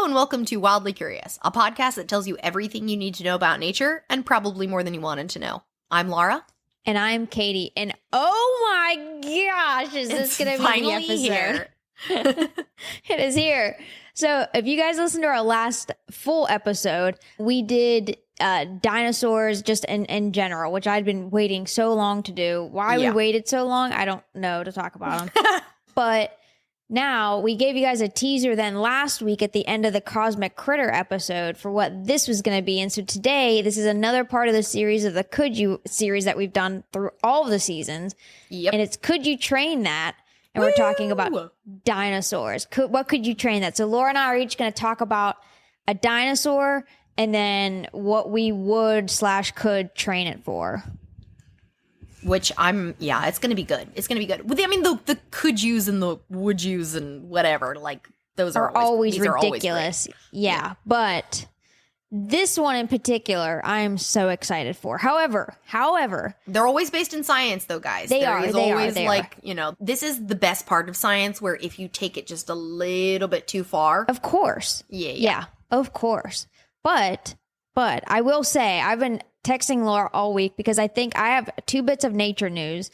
Hello and welcome to Wildly Curious, a podcast that tells you everything you need to know about nature and probably more than you wanted to know. I'm Laura. And I'm Katy. And oh my gosh, is this going to be the episode? Here. It is here. So if you guys listened to our last full episode, we did dinosaurs just in general, which I'd been waiting so long to do. Why we waited so long, I don't know, to talk about them. But now we gave you guys a teaser then last week at the end of the Cosmic Critter episode for what this was going to be. And so today, this is another part of the series of the Could You series that we've done through all of the seasons. Yep. And it's Could You Train That? And we're talking about dinosaurs. What could you train that? So Laura and I are each going to talk about a dinosaur and then what we would/could train it for. Which it's going to be good. It's going to be good. I mean, the could use and the would use and whatever, like those are always ridiculous. Yeah, but this one in particular, I'm so excited for. However, they're always based in science, though, guys. They are. This is the best part of science, where if you take it just a little bit too far, of course, yeah, of course. But I will say, I've been texting Laura all week because I think I have 2 bits of nature news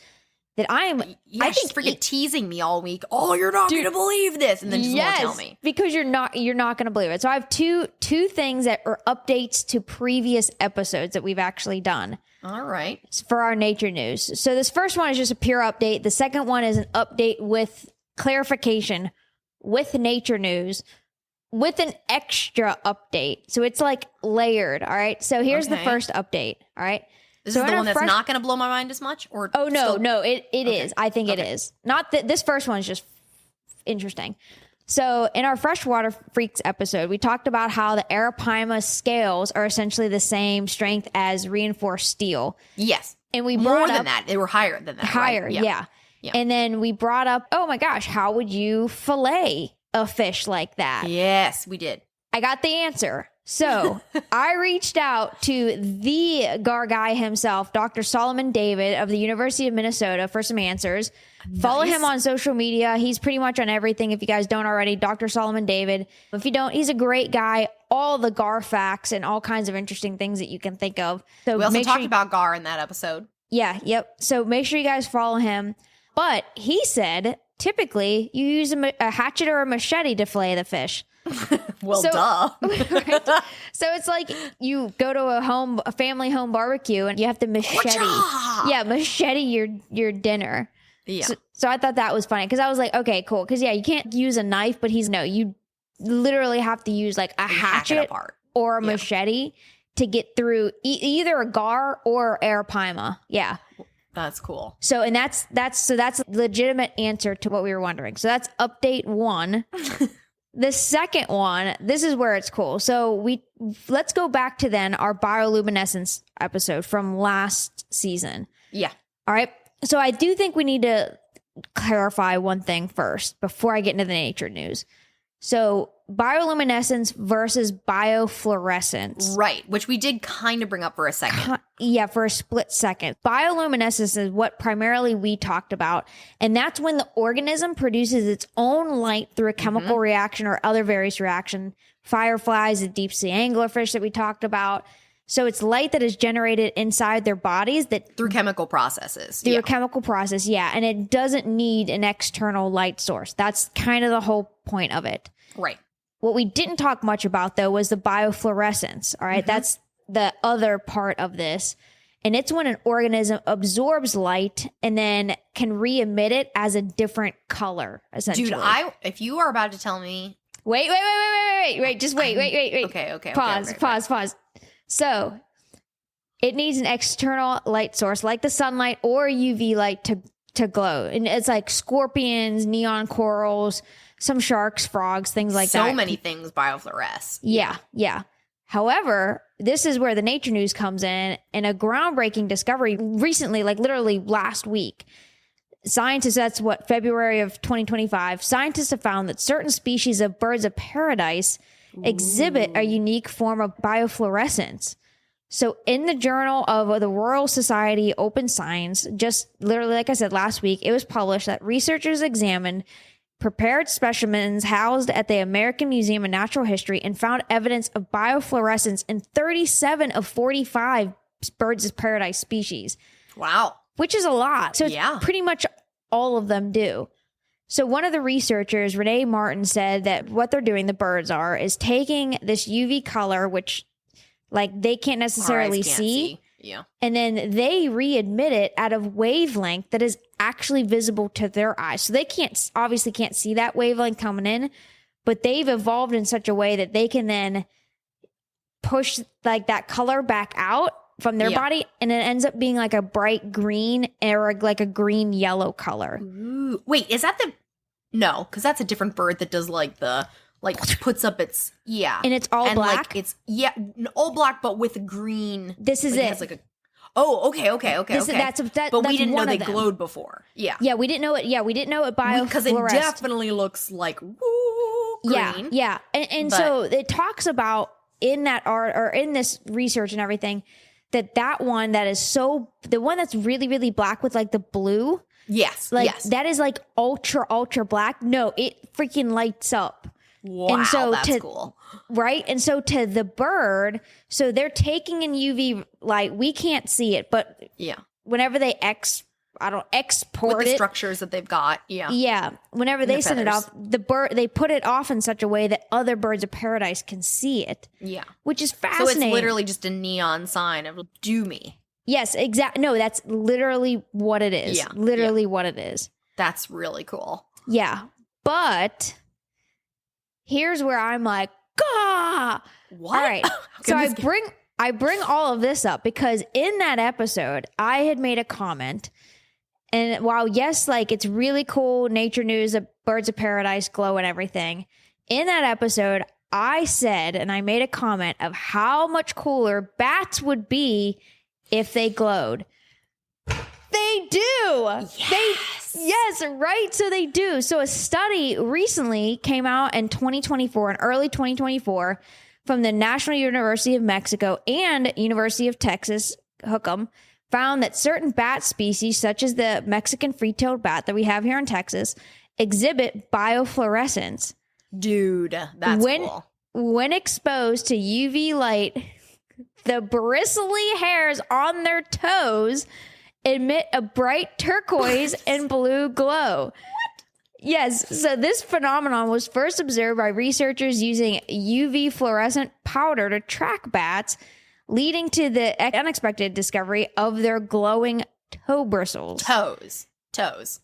that I think freaking teasing me all week. Oh, you're not going to believe this, and then just won't tell me because you're not going to believe it. So I have two things that are updates to previous episodes that we've actually done. All right, for our nature news. So this first one is just a pure update. The second one is an update with clarification with nature news, with an extra update. So it's like layered. All right. So here's the first update. All right. This is the one that's not going to blow my mind as much? Or no, it is. I think it is. Not that this first one is just interesting. So in our Freshwater Freaks episode, we talked about how the Arapaima scales are essentially the same strength as reinforced steel. Yes. And we brought more than that. They were higher than that. Higher, right? yeah. And then we brought up, oh my gosh, how would you fillet a fish like that? Yes, we did. I got the answer. So I reached out to the gar guy himself, Dr. Solomon David of the University of Minnesota, for some answers. Nice. Follow him on social media. He's pretty much on everything. If you guys don't already, Dr. Solomon David. If you don't, he's a great guy. All the gar facts and all kinds of interesting things that you can think of. So we also talked about gar in that episode. Yeah, yep. So make sure you guys follow him. But he said, typically, you use a hatchet or a machete to fillet the fish. Well, duh. Right? So it's like you go to a family home barbecue and you have to machete. Yeah, machete your dinner. Yeah. So I thought that was funny because I was like, okay, cool. Because you can't use a knife, but you literally have to use like a hatchet or a machete to get through either a gar or Arapaima. Yeah. That's cool. So, and that's a legitimate answer to what we were wondering. So that's update 1. The second one, this is where it's cool. So let's go back to then our bioluminescence episode from last season. Yeah. All right. So I do think we need to clarify one thing first before I get into the nature news. So bioluminescence versus biofluorescence. Right, which we did kind of bring up for a second. For a split second. Bioluminescence is what primarily we talked about. And that's when the organism produces its own light through a chemical reaction or other various reaction. Fireflies, the deep sea anglerfish that we talked about. So it's light that is generated inside their bodies through chemical processes. Through a chemical process, yeah. And it doesn't need an external light source. That's kind of the whole point of it. Right. What we didn't talk much about, though, was the biofluorescence. All right. That's the other part of this. And it's when an organism absorbs light and then can re-emit it as a different color, essentially. Dude, if you are about to tell me... Wait. Just wait. Okay. Pause. So it needs an external light source like the sunlight or UV light to glow. And it's like scorpions, neon corals, some sharks, frogs, things like that. So many things biofluoresce. Yeah. However, this is where the nature news comes in a groundbreaking discovery recently, like literally last week. Scientists, that's February of 2025, scientists have found that certain species of birds of paradise exhibit a unique form of biofluorescence. So in the Journal of the Royal Society Open Science, just literally, like I said last week, it was published that researchers examined prepared specimens housed at the American Museum of Natural History and found evidence of biofluorescence in 37 of 45 birds of paradise species. Wow. Which is a lot. So it's pretty much all of them do. So one of the researchers, Renee Martin, said that what they're doing, the birds are, is taking this UV color, which like they can't necessarily see. Yeah. And then they re-emit it at a wavelength that is actually visible to their eyes. So they obviously can't see that wavelength coming in, but they've evolved in such a way that they can then push like that color back out from their body, and it ends up being like a bright green or like a green yellow color. Ooh. Wait, is that no, because that's a different bird that does like puts up its and it's all black. Like it's all black, but with green. This is like, it. It has like okay. But we didn't know they glowed before. Yeah, we didn't know it. Yeah, we didn't know it because it definitely looks like green. Yeah, and so it talks about in that art or in this research and everything. That one that is the one that's really, really black with like the blue. Yes. That is like ultra black. No, it freaking lights up. Wow, and so that's cool. Right? And so to the bird, so they're taking in UV light. We can't see it, but whenever they export with the structures that they've got. Yeah. Whenever they send it off, they put it off in such a way that other birds of paradise can see it. Yeah. Which is fascinating. So it's literally just a neon sign of do me. Yes, exactly. No, that's literally what it is. Yeah. Literally what it is. That's really cool. Yeah. But here's where I'm like, gah! What? All right. So I bring all of this up because in that episode, I had made a comment. And while, yes, like it's really cool, nature news of birds of paradise glow and everything, in that episode, I said, and I made a comment of how much cooler bats would be if they glowed. They do. Yes, right? So they do. So a study recently came out in 2024, in early 2024, from the National University of Mexico and University of Texas, hook 'em, found that certain bat species, such as the Mexican free-tailed bat that we have here in Texas, exhibit biofluorescence. Dude, that's cool. When exposed to UV light, the bristly hairs on their toes emit a bright turquoise and blue glow. What? Yes, so this phenomenon was first observed by researchers using UV fluorescent powder to track bats, leading to the unexpected discovery of their glowing toe bristles. Toes.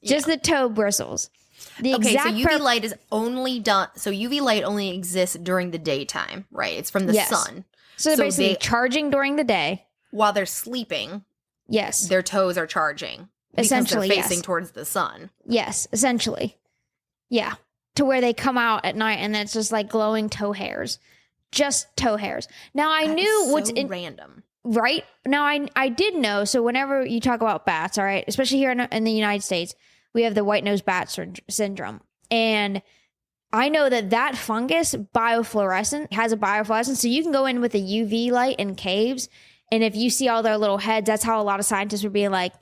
Just the toe bristles. So UV light is only done. So UV light only exists during the daytime, right? It's from the sun. So they're basically charging during the day while they're sleeping. Yes, their toes are charging essentially. They're facing towards the sun. Yes, essentially. Yeah, to where they come out at night and it's just like glowing toe hairs. Just toe hairs. Now I knew what's random. Right? Now I did know. So whenever you talk about bats, all right, especially here in the United States, we have the white-nosed bat syndrome. And I know that fungus has a biofluorescence. So you can go in with a UV light in caves. And if you see all their little heads, that's how a lot of scientists were being like,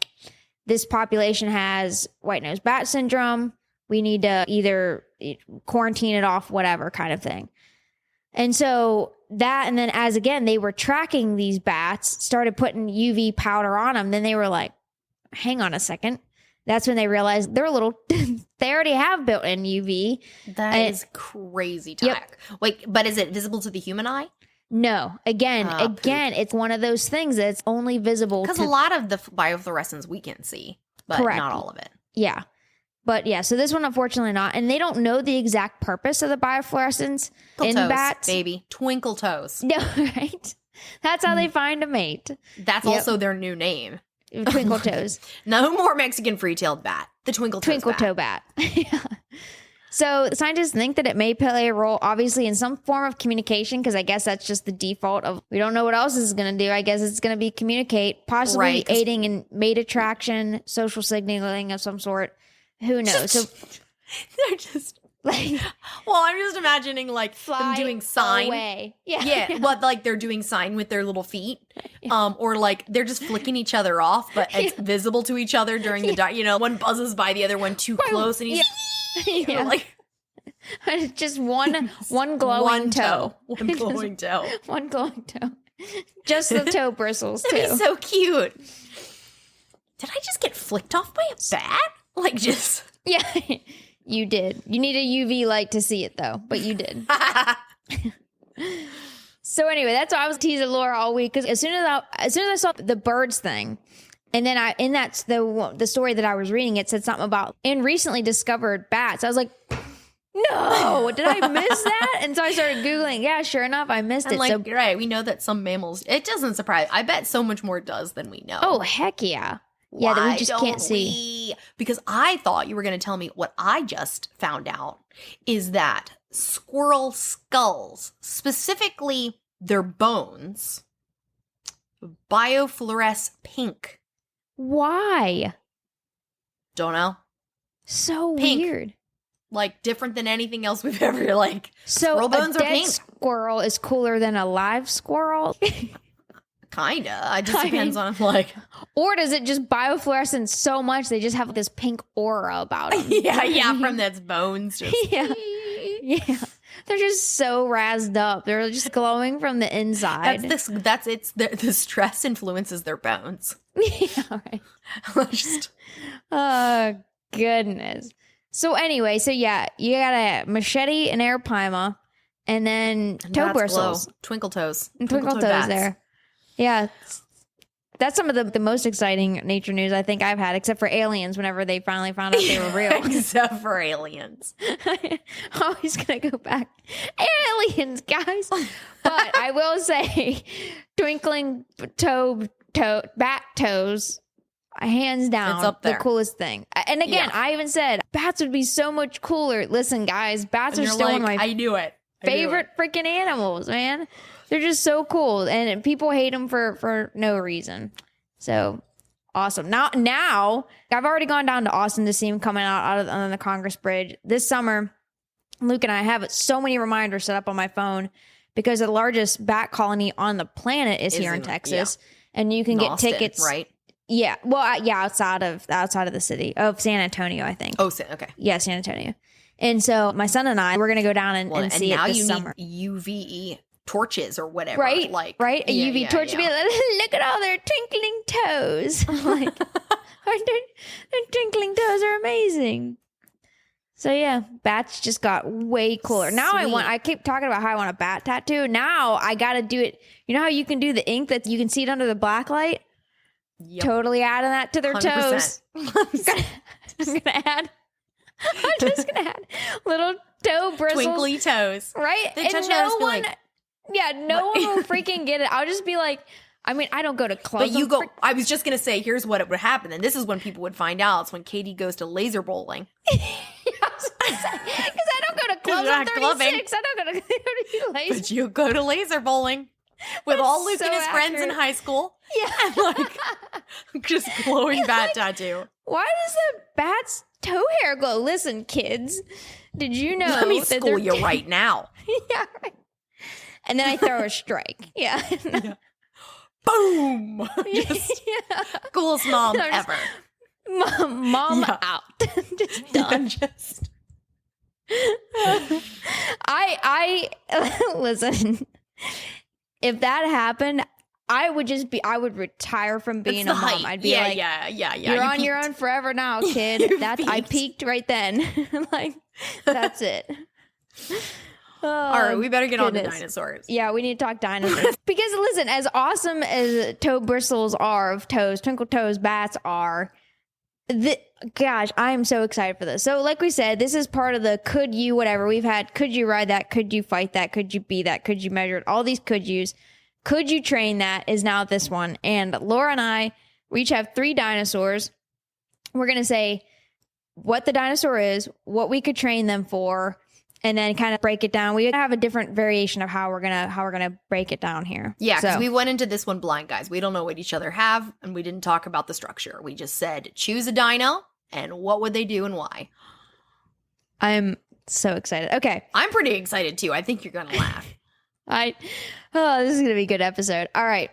this population has white-nosed bat syndrome. We need to either quarantine it off, whatever kind of thing. And so that, and then as again, they were tracking these bats, started putting UV powder on them. Then they were like, hang on a second. That's when they realized they're they already have built-in UV. That is crazy tech. Yep. Wait, but is it visible to the human eye? No. Again, it's one of those things that's only visible because a lot of the biofluorescence we can see, but not all of it. Yeah. But yeah, so this one, unfortunately not. And they don't know the exact purpose of the biofluorescence in bats. Baby. Twinkle toes. No, right? That's how they find a mate. That's also their new name. Twinkle toes. No more Mexican free-tailed bat. The twinkle toe bat. Yeah. So scientists think that it may play a role, obviously, in some form of communication, because I guess that's just the default of, we don't know what else it's going to do. I guess it's going to be communicate, possibly aiding in mate attraction, social signaling of some sort. Who knows? So they're just like, well, I'm just imagining like them doing sign. Away. Yeah. But like they're doing sign with their little feet. Or like they're just flicking each other off, but it's visible to each other during the one buzzes by the other one too close and he's Yeah. Like Just one glowing toe. One glowing toe. One glowing toe. Just the toe bristles, too. That'd be so cute. Did I just get flicked off by a bat? Like, just... Yeah, you did. You need a UV light to see it, though, but you did. So anyway, that's why I was teasing Laura all week, because as soon as I saw the birds thing, and then the story that I was reading, it said something about in recently discovered bats. I was like, no, did I miss that? And so I started Googling. Yeah, sure enough, I missed it. Like, you're right, we know that some mammals, it doesn't surprise. I bet so much more does than we know. Oh, heck yeah. Yeah, that we just can't see. Because I thought you were going to tell me what I just found out is that squirrel skulls, specifically their bones, biofluoresce pink. Why? Don't know. So Pink. weird. Like, different than anything else we've ever, like, So squirrel bones a are dead pink. squirrel is cooler than a live squirrel? Kinda. It just depends on, like... Or does it just biofluorescence so much they just have this pink aura about them? yeah, from those bones. Just... Yeah. Yeah. They're just so razzed up. They're just glowing from the inside. The stress influences their bones. Yeah, right. Just... Oh, goodness. So anyway, yeah, you got a machete and arapaima, and then toe bristles. Twinkle toes. And twinkle toes bats. there. Yeah. That's some of the most exciting nature news I think I've had, except for aliens whenever they finally found out they were real. Except for aliens. Always going to go back. Aliens, guys. But I will say, twinkling bat toes, hands down, It's up there. the coolest thing. And again, I even said, bats would be so much cooler. Listen, guys, bats And are you're still like, one of my I knew it. favorite freaking animals, man. They're just so cool, and people hate them for no reason. So awesome. Now I've already gone down to Austin to see him coming out on the Congress Bridge this summer. Luke and I have so many reminders set up on my phone because the largest bat colony on the planet is here in Texas, and you can get Austin, tickets. Right? Yeah. Well, yeah, outside of the city of San Antonio, I think. Oh, okay. Yeah, San Antonio. And so my son and I, we're going to go down and see it this summer. Need UVE torches or whatever. Right? Like, right? A UV torch to be like, look at all their twinkling toes. I'm like, their twinkling toes are amazing. So yeah, bats just got way cooler. Now I keep talking about how I want a bat tattoo. Now I got to do it. You know how you can do the ink that you can see it under the black light? Yep. Totally adding that to their 100%. toes. I'm just gonna add little toe bristles, Twinkly toes, right? They And touch no us, be one, like, no one will freaking get it. I'll just be like, I mean, I don't go to clubs. But you go. I was just gonna say, here's what it would happen, and this is when people would find out. It's when Katy goes to laser bowling. Because I don't go to clubs. I'm 36. I don't go to laser. But you go to laser bowling with all Luke so and his friends in accurate. high school. Yeah. And like just glowing bat tattoo. Why does the bat's toe hair glow? Listen, kids, did you know? Let me that school they're- you right now. Yeah. Right. And then I throw a strike. Yeah. Boom! Just Yeah. coolest mom They're just- ever. Mom Yeah. out. Just done. Just I listen. If that happened, I would retire from being a It's the mom. height. I'd be yeah, like, yeah. you're You on your peaked. own forever now, kid. You I peaked. peaked right then. Like, that's it. Oh, All right, we better get on to goodness. dinosaurs. Yeah, we need to talk dinosaurs. Because listen, as awesome as toe bristles are of toes, twinkle toes, bats are, gosh, I am so excited for this. So like we said, this is part of the could you whatever. We've had could you ride that, could you fight that, could you be that, could you measure it, all these could yous. Could you train that is now this one. And Laura and I, we each have 3 dinosaurs. We're going to say what the dinosaur is, what we could train them for, and then kind of break it down. We have a different variation of how we're gonna break it down here. Yeah, because So- we went into this one blind, guys. We don't know what each other have, and we didn't talk about the structure. We just said choose a dino, and what would they do and why. I'm so excited. Okay, I'm pretty excited too. I think you're gonna laugh. this is gonna be a good episode. All right.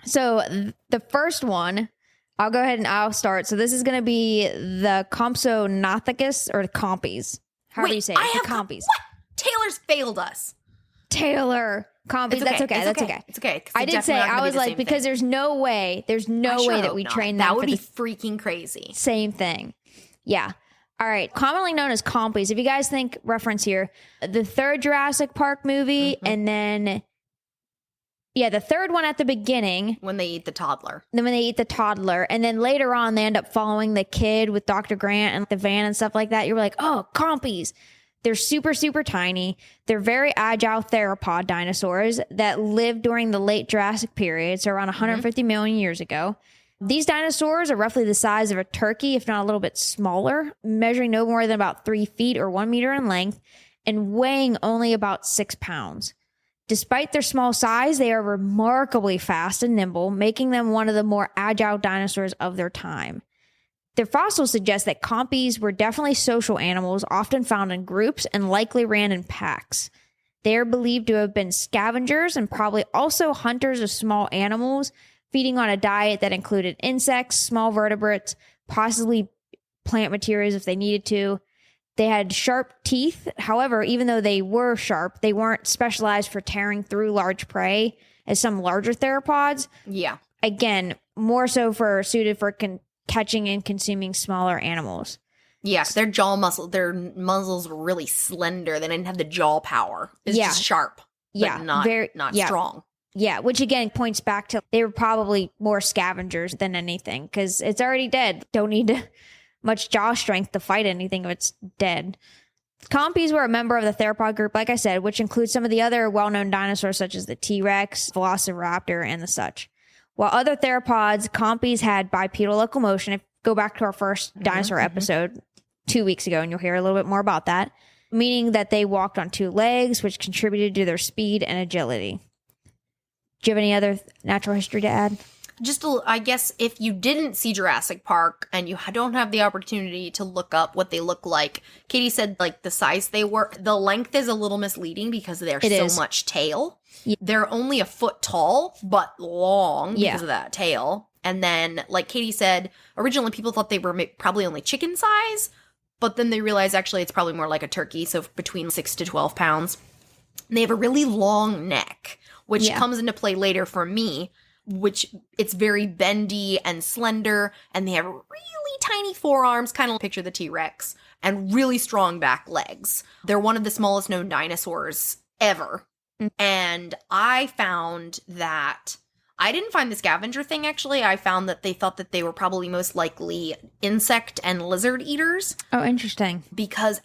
So the first one I'll go ahead and I'll start. So this is going to be the Compsognathus or the compies. However you say it. The compies. What? Taylor's failed us. Taylor. Compies. That's okay. That's okay. It's okay. I did say, I was like, because there's no way that we train them. That would be freaking crazy. Same thing. Yeah. All right. Commonly known as compies. If you guys think reference here, the third Jurassic Park movie, and then, the third one at the beginning. When they eat the toddler. Then when they eat the toddler. And then later on, they end up following the kid with Dr. Grant and the van and stuff like that. You're like, oh, compies. They're super, super tiny. They're very agile theropod dinosaurs that lived during the late Jurassic period, so around 150 million years ago. These dinosaurs are roughly the size of a turkey, if not a little bit smaller, measuring no more than about 3 feet or 1 meter in length, and weighing only about 6 pounds. Despite their small size, they are remarkably fast and nimble, making them one of the more agile dinosaurs of their time. Their fossils suggest that compies were definitely social animals, often found in groups and likely ran in packs. They are believed to have been scavengers and probably also hunters of small animals, feeding on a diet that included insects, small vertebrates, possibly plant materials if they needed to. They had sharp teeth. However, even though they were sharp, they weren't specialized for tearing through large prey as some larger theropods. Yeah. Again, more so suited for catching and consuming smaller animals. Yeah, their their muzzles were really slender. They didn't have the jaw power. It's just sharp. But not strong. Yeah, which again points back to they were probably more scavengers than anything because it's already dead. Don't need much jaw strength to fight anything if it's dead. Compies were a member of the theropod group, like I said, which includes some of the other well-known dinosaurs such as the T-Rex, Velociraptor, and the such. While other theropods, compies had bipedal locomotion. Go back to our first dinosaur episode 2 weeks ago, and you'll hear a little bit more about that, meaning that they walked on 2 legs, which contributed to their speed and agility. Do you have any other natural history to add? I guess if you didn't see Jurassic Park and you don't have the opportunity to look up what they look like, Katy said like the size they were, the length is a little misleading because they're so much tail. Yeah. They're only a foot tall, but long because of that tail. And then, like Katy said, originally people thought they were probably only chicken size, but then they realized actually it's probably more like a turkey, so between 6 to 12 pounds. And they have a really long neck, which comes into play later for me, which it's very bendy and slender, and they have really tiny forearms, kind of picture the T-Rex, and really strong back legs. They're one of the smallest known dinosaurs ever. And I found that I didn't find the scavenger thing, actually. I found that they thought that they were probably most likely insect and lizard eaters. Oh, interesting.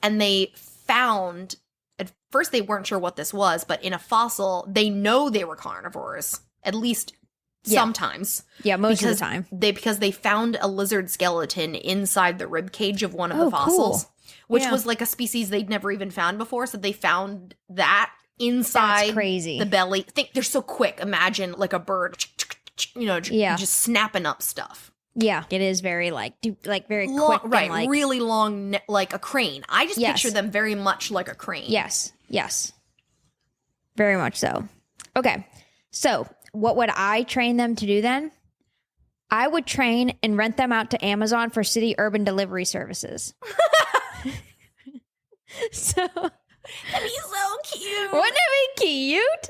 And they found, at first they weren't sure what this was, but in a fossil, they know they were carnivores, at least sometimes. Yeah, most of the time. Because they found a lizard skeleton inside the rib cage of one of the fossils, which was like a species they'd never even found before. So they found that inside the belly. They're so quick. Imagine like a bird, just snapping up stuff. Yeah, it is very very long, quick, right? And really long, like a crane. I just picture them very much like a crane. Yes, very much so. Okay, so what would I train them to do then? I would train and rent them out to Amazon for city urban delivery services. So. That'd be so cute. Wouldn't it be cute?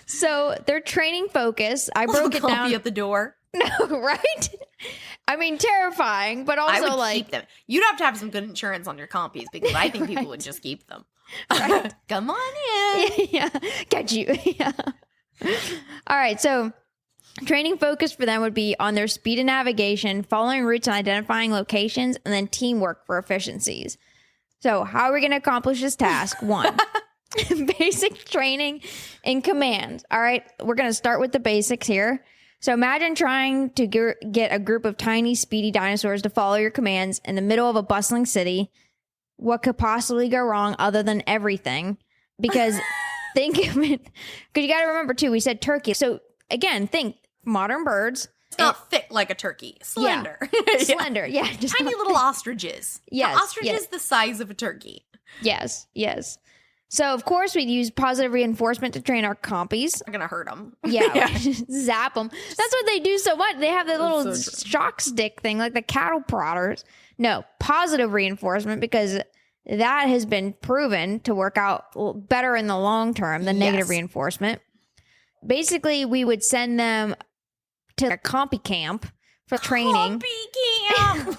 So their training focus, I broke it down at the door. No, right? I mean, terrifying, but also I would keep them. You'd have to have some good insurance on your compies because I think people would just keep them. Right. Come on in. Yeah, get you. Yeah. All right, so training focus for them would be on their speed and navigation, following routes and identifying locations, and then teamwork for efficiencies. So how are we going to accomplish this task? 1, basic training and commands. All right, we're going to start with the basics here. So imagine trying to get a group of tiny, speedy dinosaurs to follow your commands in the middle of a bustling city. What could possibly go wrong other than everything? Because think of it, because you got to remember too, we said turkey. So again, think modern birds. It's not thick like a turkey. Slender. Yeah. Slender, yeah. Just tiny little ostriches. Yes. Ostriches the size of a turkey. Yes. So, of course, we'd use positive reinforcement to train our compies. Not gonna hurt them. Yeah, zap them. That's what they do so much. They have the little shock stick thing, like the cattle prodders. No, positive reinforcement, because that has been proven to work out better in the long term than negative reinforcement. Basically, we would send them to a compy camp for training. Compy camp!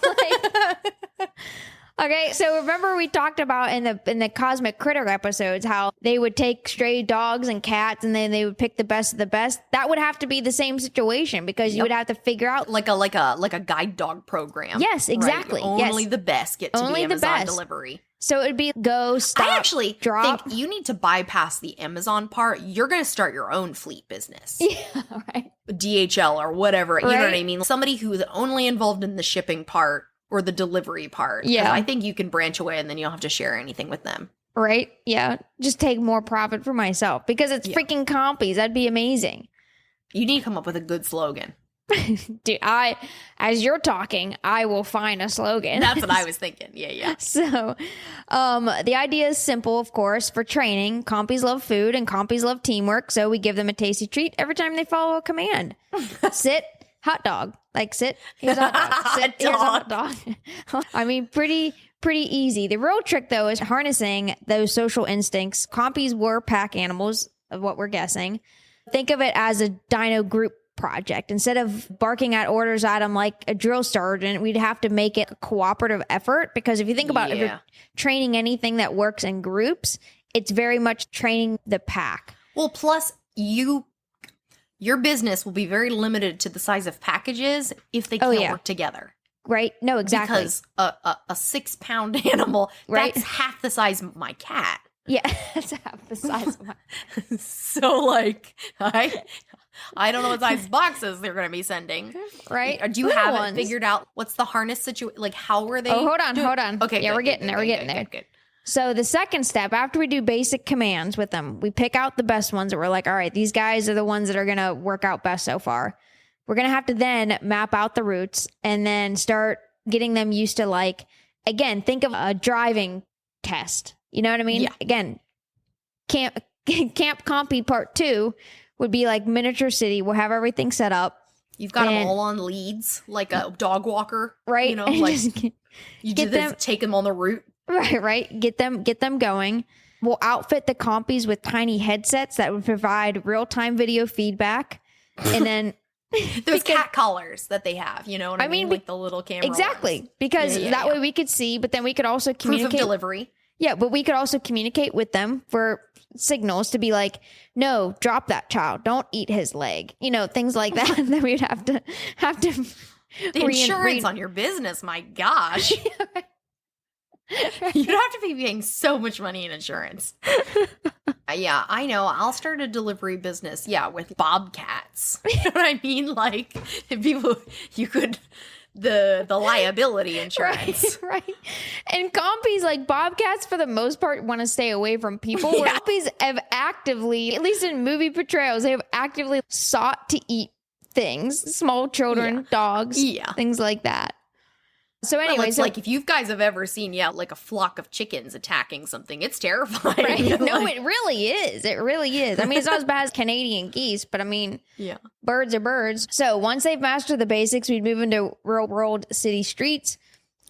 Okay, so remember we talked about in the Cosmic Critter episodes how they would take stray dogs and cats and then they would pick the best of the best. That would have to be the same situation because you would have to figure out like a guide dog program. Yes, exactly. Right? Only the best get to Only the the Amazon best. delivery. So it'd be go, stop, I actually drop. think you need to bypass the Amazon part. You're going to start your own fleet business. Yeah, right. DHL or whatever. You know what I mean? Somebody who's only involved in the shipping part or the delivery part. Yeah. I think you can branch away and then you don't have to share anything with them. Right? Yeah. Just take more profit for myself because it's freaking compies. That'd be amazing. You need to come up with a good slogan. Dude, as you're talking, I will find a slogan. That's what I was thinking. Yeah. So, the idea is simple, of course. For training, compies love food and compies love teamwork. So we give them a tasty treat every time they follow a command. Sit, hot dog. Like sit, here's a hot dog. Sit, here's a hot dog. I mean, pretty easy. The real trick, though, is harnessing those social instincts. Compies were pack animals, of what we're guessing. Think of it as a dino group project. Instead of barking at orders at them like a drill sergeant, we'd have to make it a cooperative effort, because if you think about if you're training anything that works in groups, it's very much training the pack. Well, plus your business will be very limited to the size of packages if they can't work together. Right? No, exactly. Because a 6-pound animal, that's half the size of my cat. Yeah, that's half the size of my So, like, I don't know what size boxes they're going to be sending. Right? Do you have it figured out? What's the harness situation? Like, how are they? Oh, hold on. Okay. Yeah, we're getting there. Good. So the second step, after we do basic commands with them, we pick out the best ones that we're like, all right, these guys are the ones that are going to work out best so far. We're going to have to then map out the routes and then start getting them used to, like, again, think of a driving test. You know what I mean? Yeah. Again, Camp Compy Part 2 would be like miniature city. We'll have everything set up. You've got them all on leads, like a dog walker. Right. You know, like you do this, take them on the route. Right. Get them going. We'll outfit the compies with tiny headsets that would provide real-time video feedback. And then those cat collars that they have, you know what I mean? Like the little camera. Exactly. Ones. Because that way we could see, but then we could also communicate. Proof of delivery. Yeah, but we could also communicate with them for signals to be like, no, drop that child. Don't eat his leg. You know, things like that. That we'd have to the insurance on your business, my gosh. You'd have to be paying so much money in insurance. Yeah, I know. I'll start a delivery business. Yeah, with bobcats. You know what I mean? Like, if people, you could, the liability insurance. Right. And compies, like bobcats, for the most part, want to stay away from people. Yeah. Compies have actively, at least in movie portrayals, they have actively sought to eat things, small children, dogs, things like that. So anyway, well, it's like if you guys have ever seen, like a flock of chickens attacking something, it's terrifying. Right? No, it really is. It really is. I mean, it's not as bad as Canadian geese, but I mean, birds are birds. So once they've mastered the basics, we'd move into real world city streets.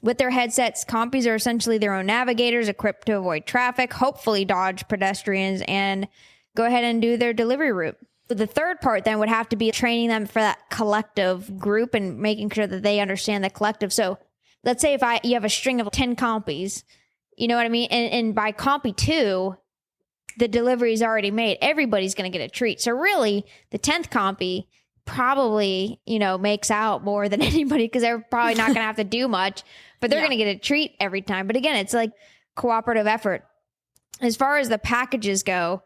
With their headsets, compies are essentially their own navigators, equipped to avoid traffic, hopefully dodge pedestrians, and go ahead and do their delivery route. The third part then would have to be training them for that collective group and making sure that they understand the collective. So let's say if you have a string of 10 compies, you know what I mean? And by compy 2, the delivery is already made. Everybody's going to get a treat. So really, the 10th compy probably, makes out more than anybody because they're probably not going to have to do much, but they're going to get a treat every time. But again, it's like cooperative effort. As far as the packages go,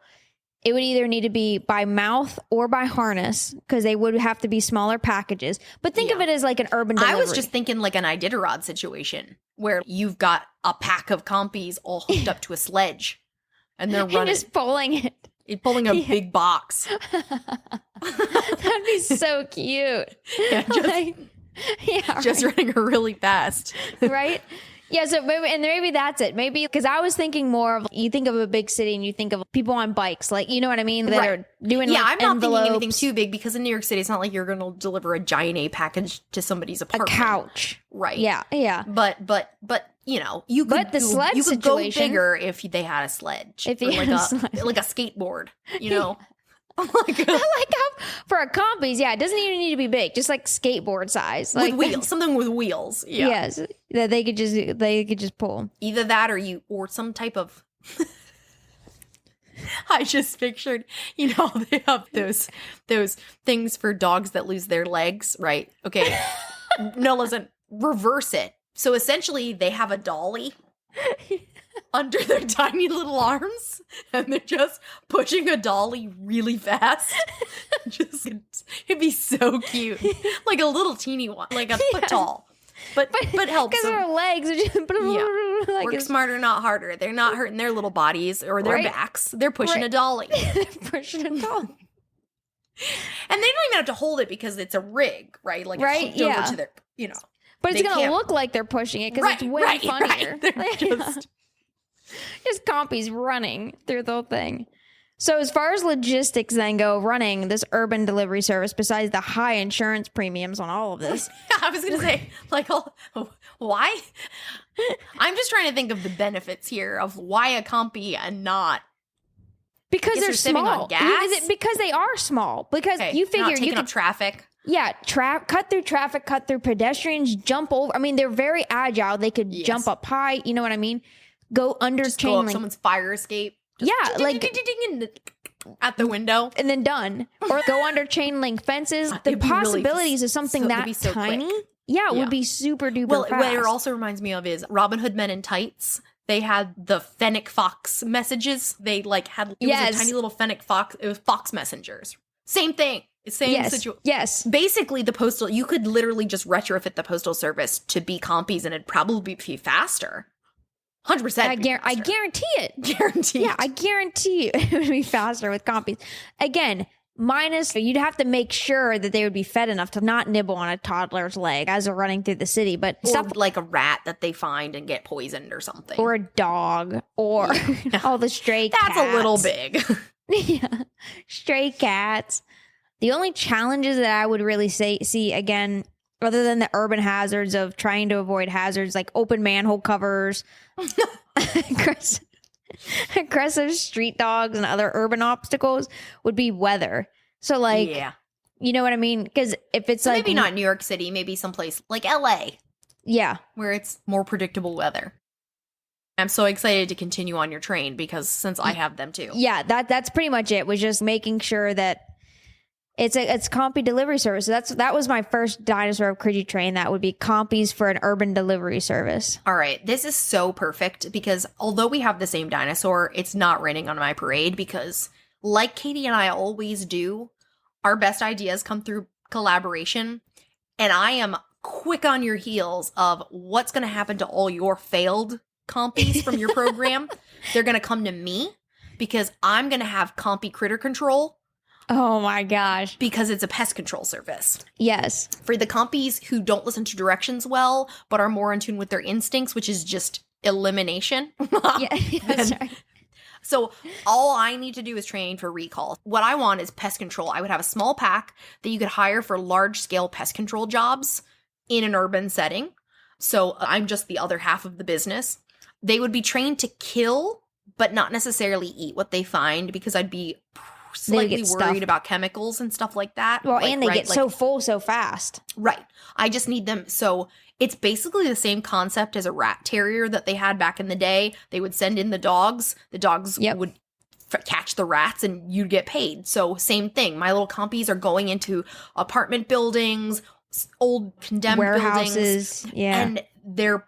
it would either need to be by mouth or by harness because they would have to be smaller packages. But think of it as like an urban delivery. I was just thinking like an Iditarod situation where you've got a pack of compies all hooked up to a sledge and they're running. Just pulling it. Pulling a big box. That'd be so cute. Just running really fast. Right? Yeah, so maybe that's it. Maybe because I was thinking more of, you think of a big city and you think of people on bikes, like, you know what I mean, that are doing I'm not thinking anything envelopes. too big, because in New York City, it's not like you're going to deliver a giant A package to somebody's apartment. A couch, right? Yeah. But you know, you could go bigger if they had a sledge, if you like a skateboard, you know. Like how for a compies, it doesn't even need to be big, just like skateboard size, like with wheels, something with wheels. Yeah. Yes, that they could just pull. Either that, or some type of. I just pictured, you know, they have those things for dogs that lose their legs, right? Okay, no, listen, reverse it. So essentially, they have a dolly under their tiny little arms, and they're just pushing a dolly really fast. It'd be so cute, like a little teeny one, like a foot tall, but helps because their legs are just like work smarter, not harder. They're not hurting their little bodies or their backs. They're pushing a dolly. They're pushing a dolly. And they don't even have to hold it because it's a rig, right? Like it's hooked over to their, you know. But it's going to look like they're pushing it because it's way funnier. They're just compies running through the whole thing. So as far as logistics then go, running this urban delivery service, besides the high insurance premiums on all of this. I was going to say, like, why? I'm just trying to think of the benefits here of why a compy and not. Because they're small. On gas? Is it because they are small? Because you figure you can traffic. Yeah, cut through traffic, cut through pedestrians, jump over. I mean, they're very agile. They could jump up high. You know what I mean? Go under chain go link. Up someone's fire escape. Like at the window, and then done. Or go under chain link fences. The possibilities of something that tiny, would be super duper fast. What it also reminds me of is Robin Hood Men in Tights. They had the fennec fox messages. They had it was a tiny little fennec fox. It was fox messengers. Same thing. Same situation. Yes. Basically, you could literally just retrofit the postal service to be compies, and it'd probably be faster. 100%. I guarantee it. Guaranteed. Yeah, I guarantee you it would be faster with compies. Again, minus you'd have to make sure that they would be fed enough to not nibble on a toddler's leg as they're running through the city. But stuff like a rat that they find and get poisoned or something. Or a dog. Or all the stray cats. That's a little big. Yeah. Stray cats. The only challenges that I would really see, again, other than the urban hazards of trying to avoid hazards like open manhole covers, aggressive street dogs, and other urban obstacles, would be weather. So, you know what I mean? Because if it's maybe not New York City, maybe someplace like LA. Yeah. Where it's more predictable weather. I'm so excited to continue on your train because since I have them too. Yeah, that's pretty much it. Was just making sure that it's compy delivery service. So that was my first dinosaur Crigi train. That would be compies for an urban delivery service. All right. This is so perfect because although we have the same dinosaur, it's not raining on my parade because like Katy and I always do, our best ideas come through collaboration. And I am quick on your heels of what's going to happen to all your failed compies from your program. They're going to come to me because I'm going to have compy critter control. Oh my gosh. Because it's a pest control service. Yes. For the compies who don't listen to directions well, but are more in tune with their instincts, which is just elimination. Yeah, that's right. So all I need to do is train for recall. What I want is pest control. I would have a small pack that you could hire for large-scale pest control jobs in an urban setting. So I'm just the other half of the business. They would be trained to kill, but not necessarily eat what they find because I'd be slightly worried about chemicals and stuff like that. Well, and they get so full so fast. Right. I just need them. So it's basically the same concept as a rat terrier that they had back in the day. They would send in the dogs. The dogs would catch the rats and you'd get paid. So same thing. My little compies are going into apartment buildings, old condemned warehouses. buildings. Yeah. And they're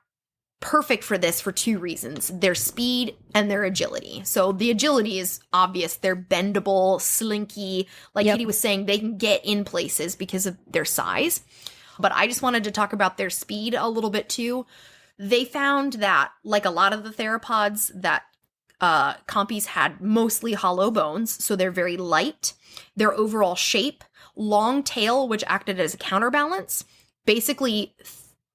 perfect for this for two reasons. Their speed and their agility. So the agility is obvious. They're bendable, slinky. Like Katy was saying, they can get in places because of their size. But I just wanted to talk about their speed a little bit too. They found that, like a lot of the theropods, that compies had mostly hollow bones, so they're very light. Their overall shape, long tail, which acted as a counterbalance, basically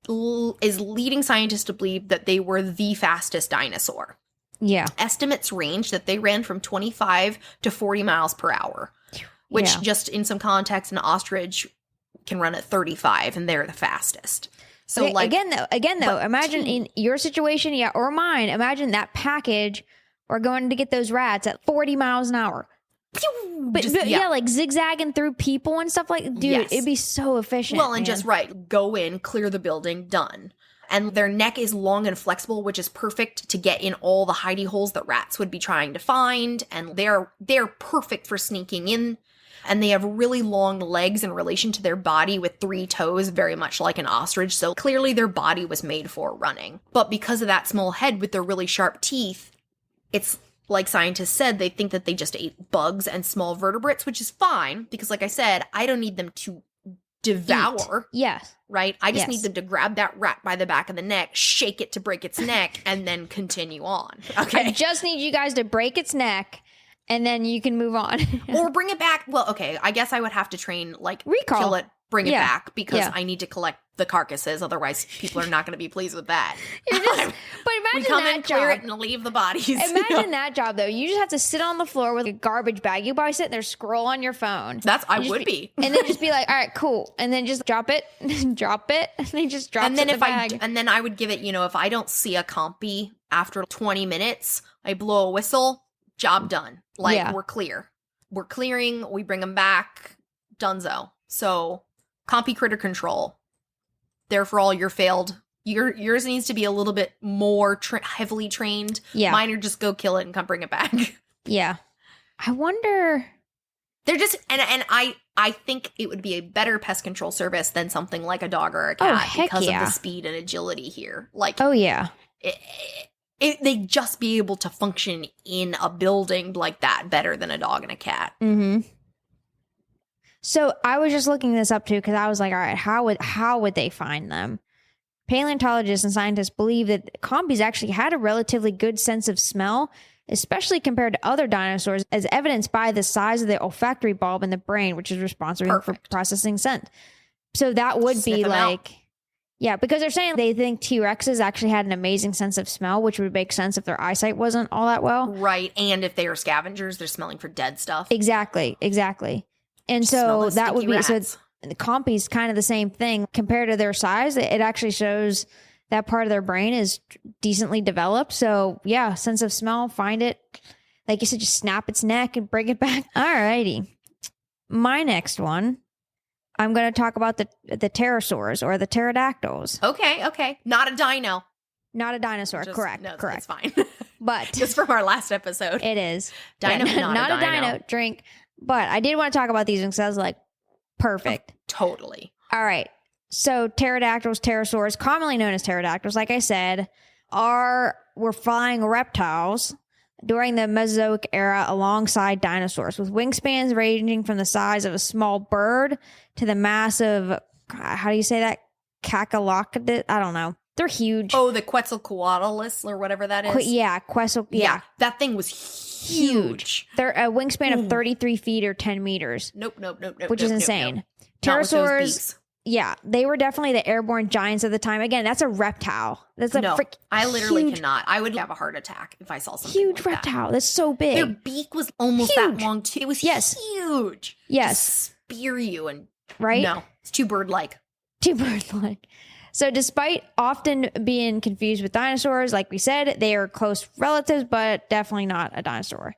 is leading scientists to believe that they were the fastest dinosaur. Yeah. Estimates range that they ran from 25 to 40 miles per hour, which just in some context, an ostrich can run at 35 and they're the fastest. So okay, again though, imagine in your situation, or mine, imagine that package or going to get those rats at 40 miles an hour. But like zigzagging through people and stuff like, dude, it'd be so efficient. Well, and just go in, clear the building, done. And their neck is long and flexible, which is perfect to get in all the hidey holes that rats would be trying to find. And they're perfect for sneaking in. And they have really long legs in relation to their body with 3 toes, very much like an ostrich. So clearly their body was made for running. But because of that small head with their really sharp teeth, it's like scientists said, they think that they just ate bugs and small vertebrates, which is fine. Because like I said, I don't need them to devour. Yes. Right? I just need them to grab that rat by the back of the neck, shake it to break its neck, and then continue on. Okay. I just need you guys to break its neck. And then you can move on. Or bring it back. Well, okay, I guess I would have to train, recall. Kill it, bring it back, because I need to collect the carcasses. Otherwise, people are not going to be pleased with that. But imagine we come in, clear it, and leave the bodies. Imagine that job, though. You just have to sit on the floor with a garbage bag. You probably sit there, scroll on your phone. I would be. And then just be like, all right, cool. And then just drop it, drop it, and then just drop it in the bag. And then I would give it, if I don't see a compy after 20 minutes, I blow a whistle. Job done. We're clear. We're clearing. We bring them back. Dunzo. So, compy critter control. There for all your failed. Yours needs to be a little bit more heavily trained. Yeah. Mine are just go kill it and come bring it back. Yeah. I wonder. They're just and I think it would be a better pest control service than something like a dog or a cat because of the speed and agility here. Oh yeah. They'd just be able to function in a building like that better than a dog and a cat. Mm-hmm. So I was just looking this up too because I was like, all right, how would they find them? Paleontologists and scientists believe that compies actually had a relatively good sense of smell, especially compared to other dinosaurs, as evidenced by the size of the olfactory bulb in the brain, which is responsible for processing scent. So that would be like... Yeah, because they're saying they think T-Rexes actually had an amazing sense of smell, which would make sense if their eyesight wasn't all that well. Right, and if they are scavengers, they're smelling for dead stuff. Exactly. And so that would be... Rats. So the compies kind of the same thing. Compared to their size, it actually shows that part of their brain is decently developed. So yeah, sense of smell, find it. Like you said, just snap its neck and bring it back. Alrighty. My next one... I'm going to talk about the pterosaurs or the pterodactyls. Okay. Not a dino. Not a dinosaur. Correct. No, correct. It's fine. But just from our last episode. It is. Dino, not a dino. Drink. But I did want to talk about these ones because I was like, perfect. Totally. All right. So pterodactyls, pterosaurs, commonly known as pterodactyls, like I said, were flying reptiles during the Mesozoic era alongside dinosaurs, with wingspans ranging from the size of a small bird to the massive, how do you say that? Cachalocodus? I don't know. They're huge. Oh, the Quetzalcoatlus or whatever that is? Yeah. That thing was huge. They're a wingspan of 33 feet or 10 meters. Nope. Which is insane. Nope. Pterosaurs, yeah, they were definitely the airborne giants of the time. Again, that's a reptile. That's I literally cannot. I would have a heart attack if I saw something huge like reptile. That. That's so big. Their beak was almost that long too. It was huge. Yes. Just spear you and right. No, it's too bird-like. So despite often being confused with dinosaurs, like we said, they are close relatives, but definitely not a dinosaur.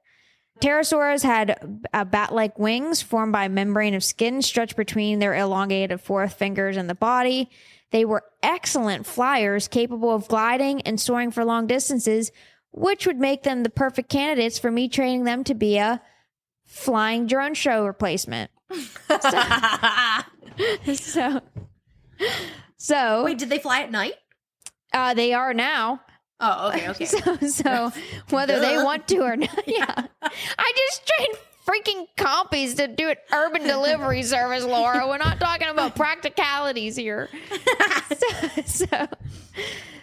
Pterosaurs had bat-like wings formed by a membrane of skin stretched between their elongated forefingers and the body. They were excellent flyers, capable of gliding and soaring for long distances, which would make them the perfect candidates for me training them to be a flying drone show replacement. So wait, did they fly at night? They are now. Oh, okay. So whether they want to or not, yeah. I just trained freaking compies to do an urban delivery service, Laura. We're not talking about practicalities here.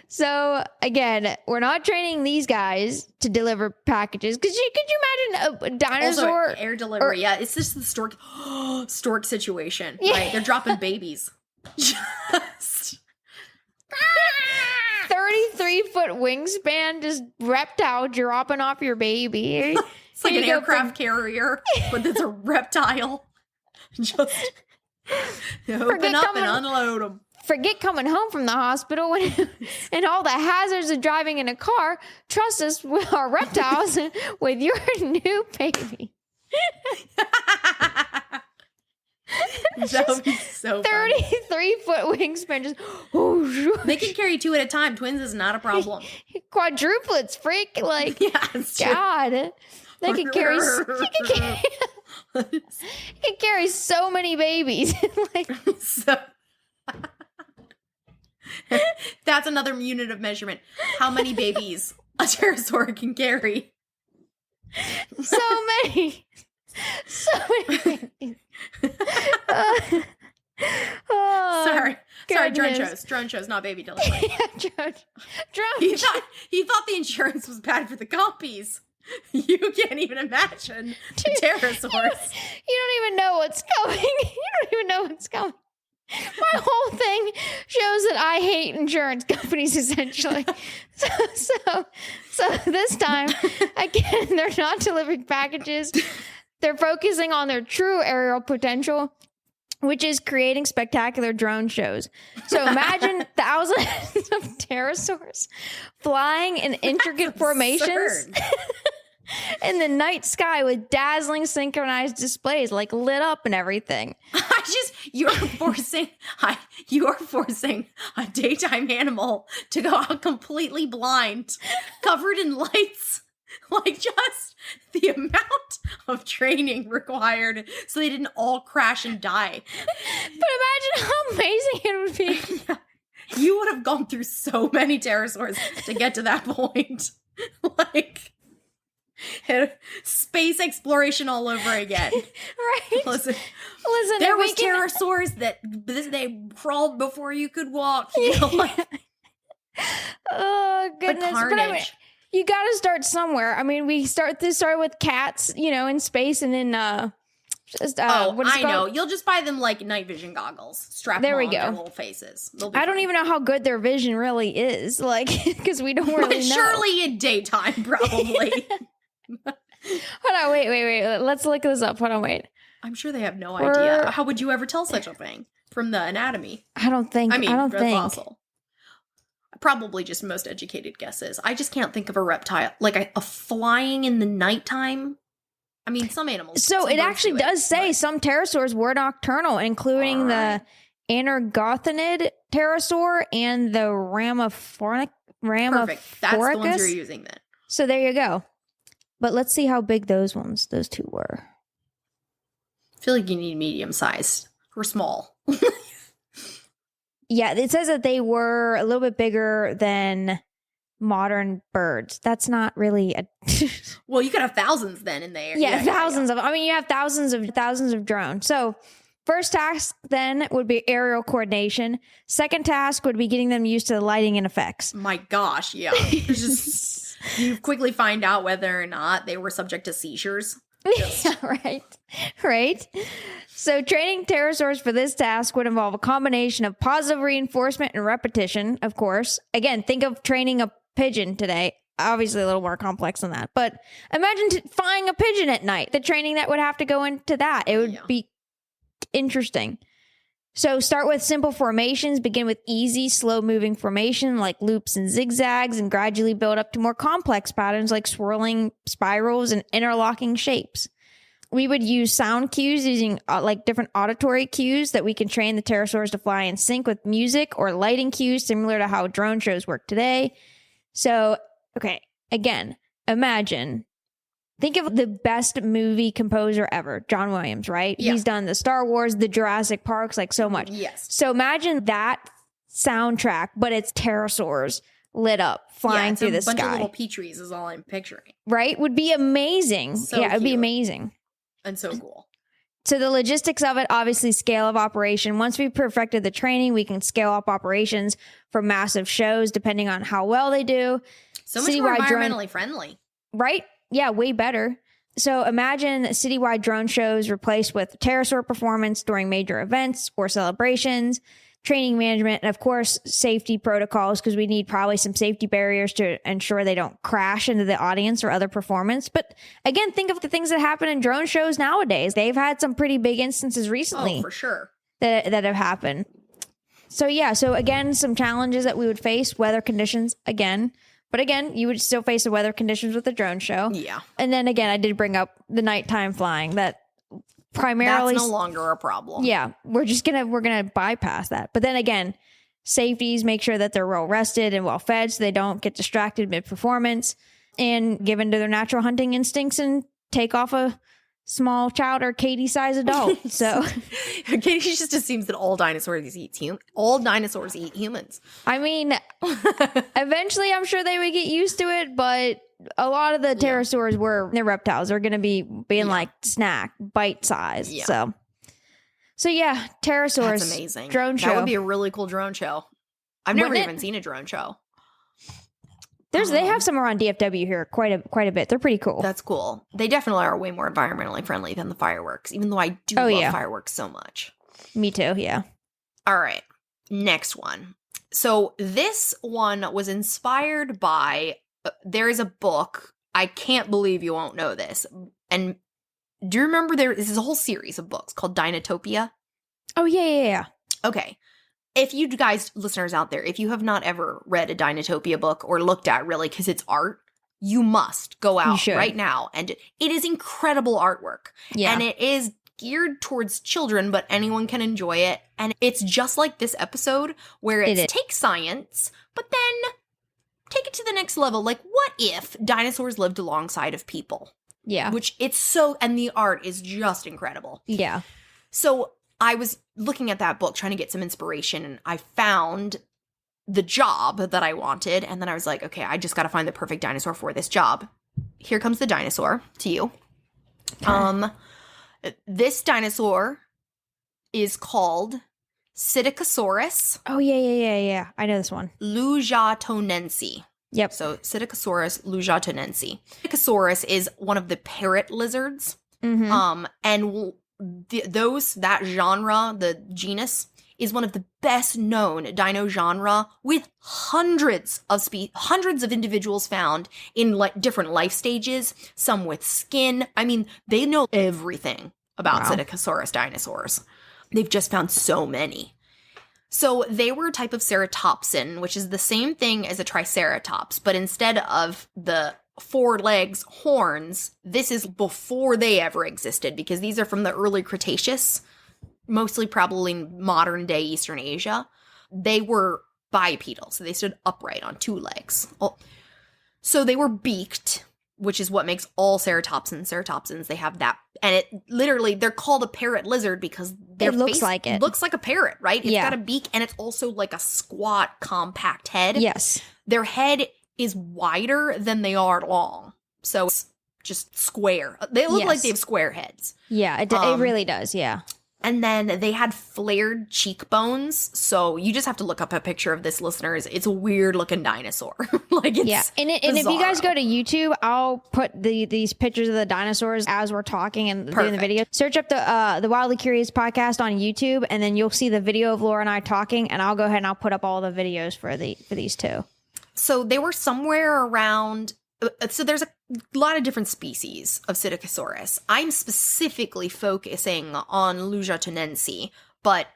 So again, we're not training these guys to deliver packages. Could you imagine a dinosaur? Also, air delivery, yeah. It's just the stork situation, right? They're dropping babies. Just 3-foot wingspan, just reptile dropping off your baby. It's like an aircraft carrier, but it's a reptile. Just open up and unload them. Forget coming home from the hospital and all the hazards of driving in a car. Trust us with our reptiles with your new baby. That would be so 33-foot wingspan. Just they can carry 2 at a time. Twins is not a problem. Quadruplets, freak! Like, God, they can carry. He can carry so many babies. Like, that's another unit of measurement. How many babies a pterosaur can carry? So many. So many babies. Sorry, drone shows, not baby delivery. Drone. He thought the insurance was bad for the compies. You can't even imagine the pterosaurs. You don't even know what's coming. You don't even know what's coming. My whole thing shows that I hate insurance companies, essentially. So this time, again, they're not delivering packages. They're focusing on their true aerial potential, which is creating spectacular drone shows. So imagine thousands of pterosaurs flying in intricate formations in the night sky with dazzling synchronized displays, like lit up and everything. You are forcing a daytime animal to go out completely blind, covered in lights. Like, just the amount of training required so they didn't all crash and die. But imagine how amazing it would be. You would have gone through so many pterosaurs to get to that point. Like, space exploration all over again. Right? Listen, there was pterosaurs that they crawled before you could walk. You know, like, oh, goodness. The carnage. You got to start somewhere. I mean, we start with cats, in space, and then I know. You'll just buy them like night vision goggles. Strap them on their little faces. I don't even know how good their vision really is, like, because we don't really know. Surely in daytime, probably. Hold on, wait. Let's look this up. Hold on, wait. I'm sure they have no idea. How would you ever tell such a thing from the anatomy? I don't think. Fossil. Probably just most educated guesses. I just can't think of a reptile like a flying in the nighttime. I mean, some animals. So it actually does say some pterosaurs were nocturnal, including the Anergothanid pterosaur and the Perfect. That's the ones you're using then. So there you go. But let's see how big those two were. I feel like you need medium sized or small. Yeah, it says that they were a little bit bigger than modern birds. That's not really a... Well, you could have thousands then in there. Yeah, thousands of... I mean, you have thousands of drones. So, first task then would be aerial coordination. Second task would be getting them used to the lighting and effects. My gosh, yeah. You quickly find out whether or not they were subject to seizures. Yeah, right. So training pterosaurs for this task would involve a combination of positive reinforcement and repetition, of course. Again, think of training a pigeon today. Obviously a little more complex than that. But imagine flying a pigeon at night. The training that would have to go into that. It would be interesting. So start with simple formations. Begin with easy, slow-moving formation like loops and zigzags, and gradually build up to more complex patterns like swirling spirals and interlocking shapes. We would use sound cues using like different auditory cues that we can train the pterosaurs to fly in sync with music, or lighting cues similar to how drone shows work today. So, okay, again, think of the best movie composer ever, John Williams, right? Yeah. He's done the Star Wars, the Jurassic Parks, like so much. Yes. So imagine that soundtrack, but it's pterosaurs lit up, flying through the sky. A bunch of little Petries is all I'm picturing. Right? Would be amazing. So it'd be amazing. And so cool. So the logistics of it, obviously scale of operation. Once we've perfected the training, we can scale up operations for massive shows, depending on how well they do. So much more environmentally friendly. Right? Yeah, way better. So imagine citywide drone shows replaced with pterosaur performance during major events or celebrations. training management, and of course, safety protocols, because we need probably some safety barriers to ensure they don't crash into the audience or other performance. But again, think of the things that happen in drone shows nowadays. They've had some pretty big instances recently. Oh, for sure. That have happened. So yeah, so again, some challenges that we would face, weather conditions again. But again, you would still face the weather conditions with the drone show. Yeah. And then again, I did bring up the nighttime flying that primarily that's no longer a problem. Yeah, we're gonna bypass that. But then again, safeties, make sure that they're well rested and well fed so they don't get distracted mid performance and give into their natural hunting instincts and take off a small child or Katy size adult. So Katy just assumes that all dinosaurs eat humans. I mean, eventually I'm sure they would get used to it, but a lot of the pterosaurs they're reptiles. They're going to be being like snack, bite size. Yeah. So yeah, pterosaurs. That's amazing. Drone show. That would be a really cool drone show. I've never even seen a drone show. They have some around DFW here quite a bit. They're pretty cool. That's cool. They definitely are way more environmentally friendly than the fireworks, even though I do love fireworks so much. Me too, yeah. All right. Next one. So this one was inspired by, there is a book. I can't believe you won't know this. And do you remember this is a whole series of books called Dinotopia? Oh, yeah. Okay. If you guys, listeners out there, if you have not ever read a Dinotopia book or looked at really, because it's art, you must go out right now. And it is incredible artwork. Yeah. And it is geared towards children, but anyone can enjoy it. And it's just like this episode where it's take science, but then take it to the next level. Like, what if dinosaurs lived alongside of people? Yeah. Which it's so, and the art is just incredible. Yeah. So I was looking at that book trying to get some inspiration, and I found the job that I wanted, and then I was like, okay, I just got to find the perfect dinosaur for this job. Here comes the dinosaur to you. Okay. This dinosaur is called Psittacosaurus. Oh, yeah. I know this one. lujatonense. Yep. So Psittacosaurus lujatonense. Psittacosaurus is one of the parrot lizards. Mm-hmm. And that genre, the genus, is one of the best known dino genre, with hundreds of individuals found in different life stages, some with skin. I mean, they know everything about Psittacosaurus dinosaurs. They've just found so many. So they were a type of ceratopsin, which is the same thing as a triceratops, but instead of the 4 legs, horns, this is before they ever existed, because these are from the early Cretaceous, mostly probably modern day Eastern Asia. They were bipedal, so they stood upright on 2 legs. So they were beaked, which is what makes all ceratopsins. They have that, and it literally, they're called a parrot lizard because their face looks like a parrot, right? It's got a beak, and it's also like a squat, compact head. Yes. Their head is wider than they are long. So it's just square. They look like they have square heads. Yeah, it really does, yeah. And then they had flared cheekbones. So you just have to look up a picture of this, listeners. It's a weird looking dinosaur. It's And if you guys go to YouTube, I'll put these pictures of the dinosaurs as we're talking and doing the video. Search up the Wildly Curious podcast on YouTube, and then you'll see the video of Laura and I talking, and I'll go ahead and I'll put up all the videos for these two. So they were somewhere around, so there's a lot of different species of Psittacosaurus. I'm specifically focusing on lujatonense, but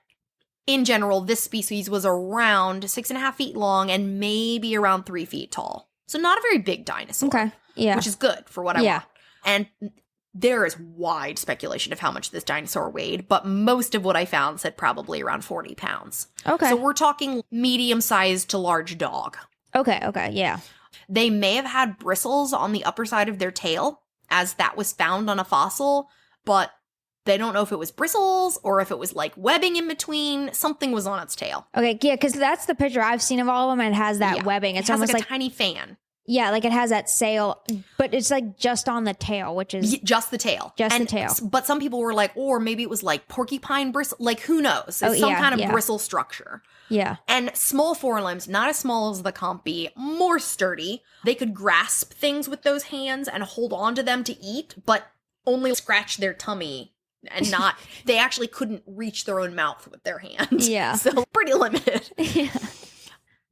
in general, this species was around 6.5 feet long and maybe around 3 feet tall. So not a very big dinosaur. Okay, yeah. Which is good for what I want. And there is wide speculation of how much this dinosaur weighed, but most of what I found said probably around 40 pounds. Okay. So we're talking medium-sized to large dog. Okay, yeah. They may have had bristles on the upper side of their tail, as that was found on a fossil, but they don't know if it was bristles or if it was like webbing in between. Something was on its tail. Okay, yeah, because that's the picture I've seen of all of them, and it has that webbing. It's almost like a tiny fan. Yeah, like it has that sail, but it's like just on the tail, which is... Just the tail. The tail. But some people were like, or maybe it was like porcupine bristle, like who knows? It's some kind of bristle structure. Yeah. And small forelimbs, not as small as the compy, more sturdy. They could grasp things with those hands and hold on to them to eat, but only scratch their tummy and not, they actually couldn't reach their own mouth with their hand. Yeah. So pretty limited. Yeah.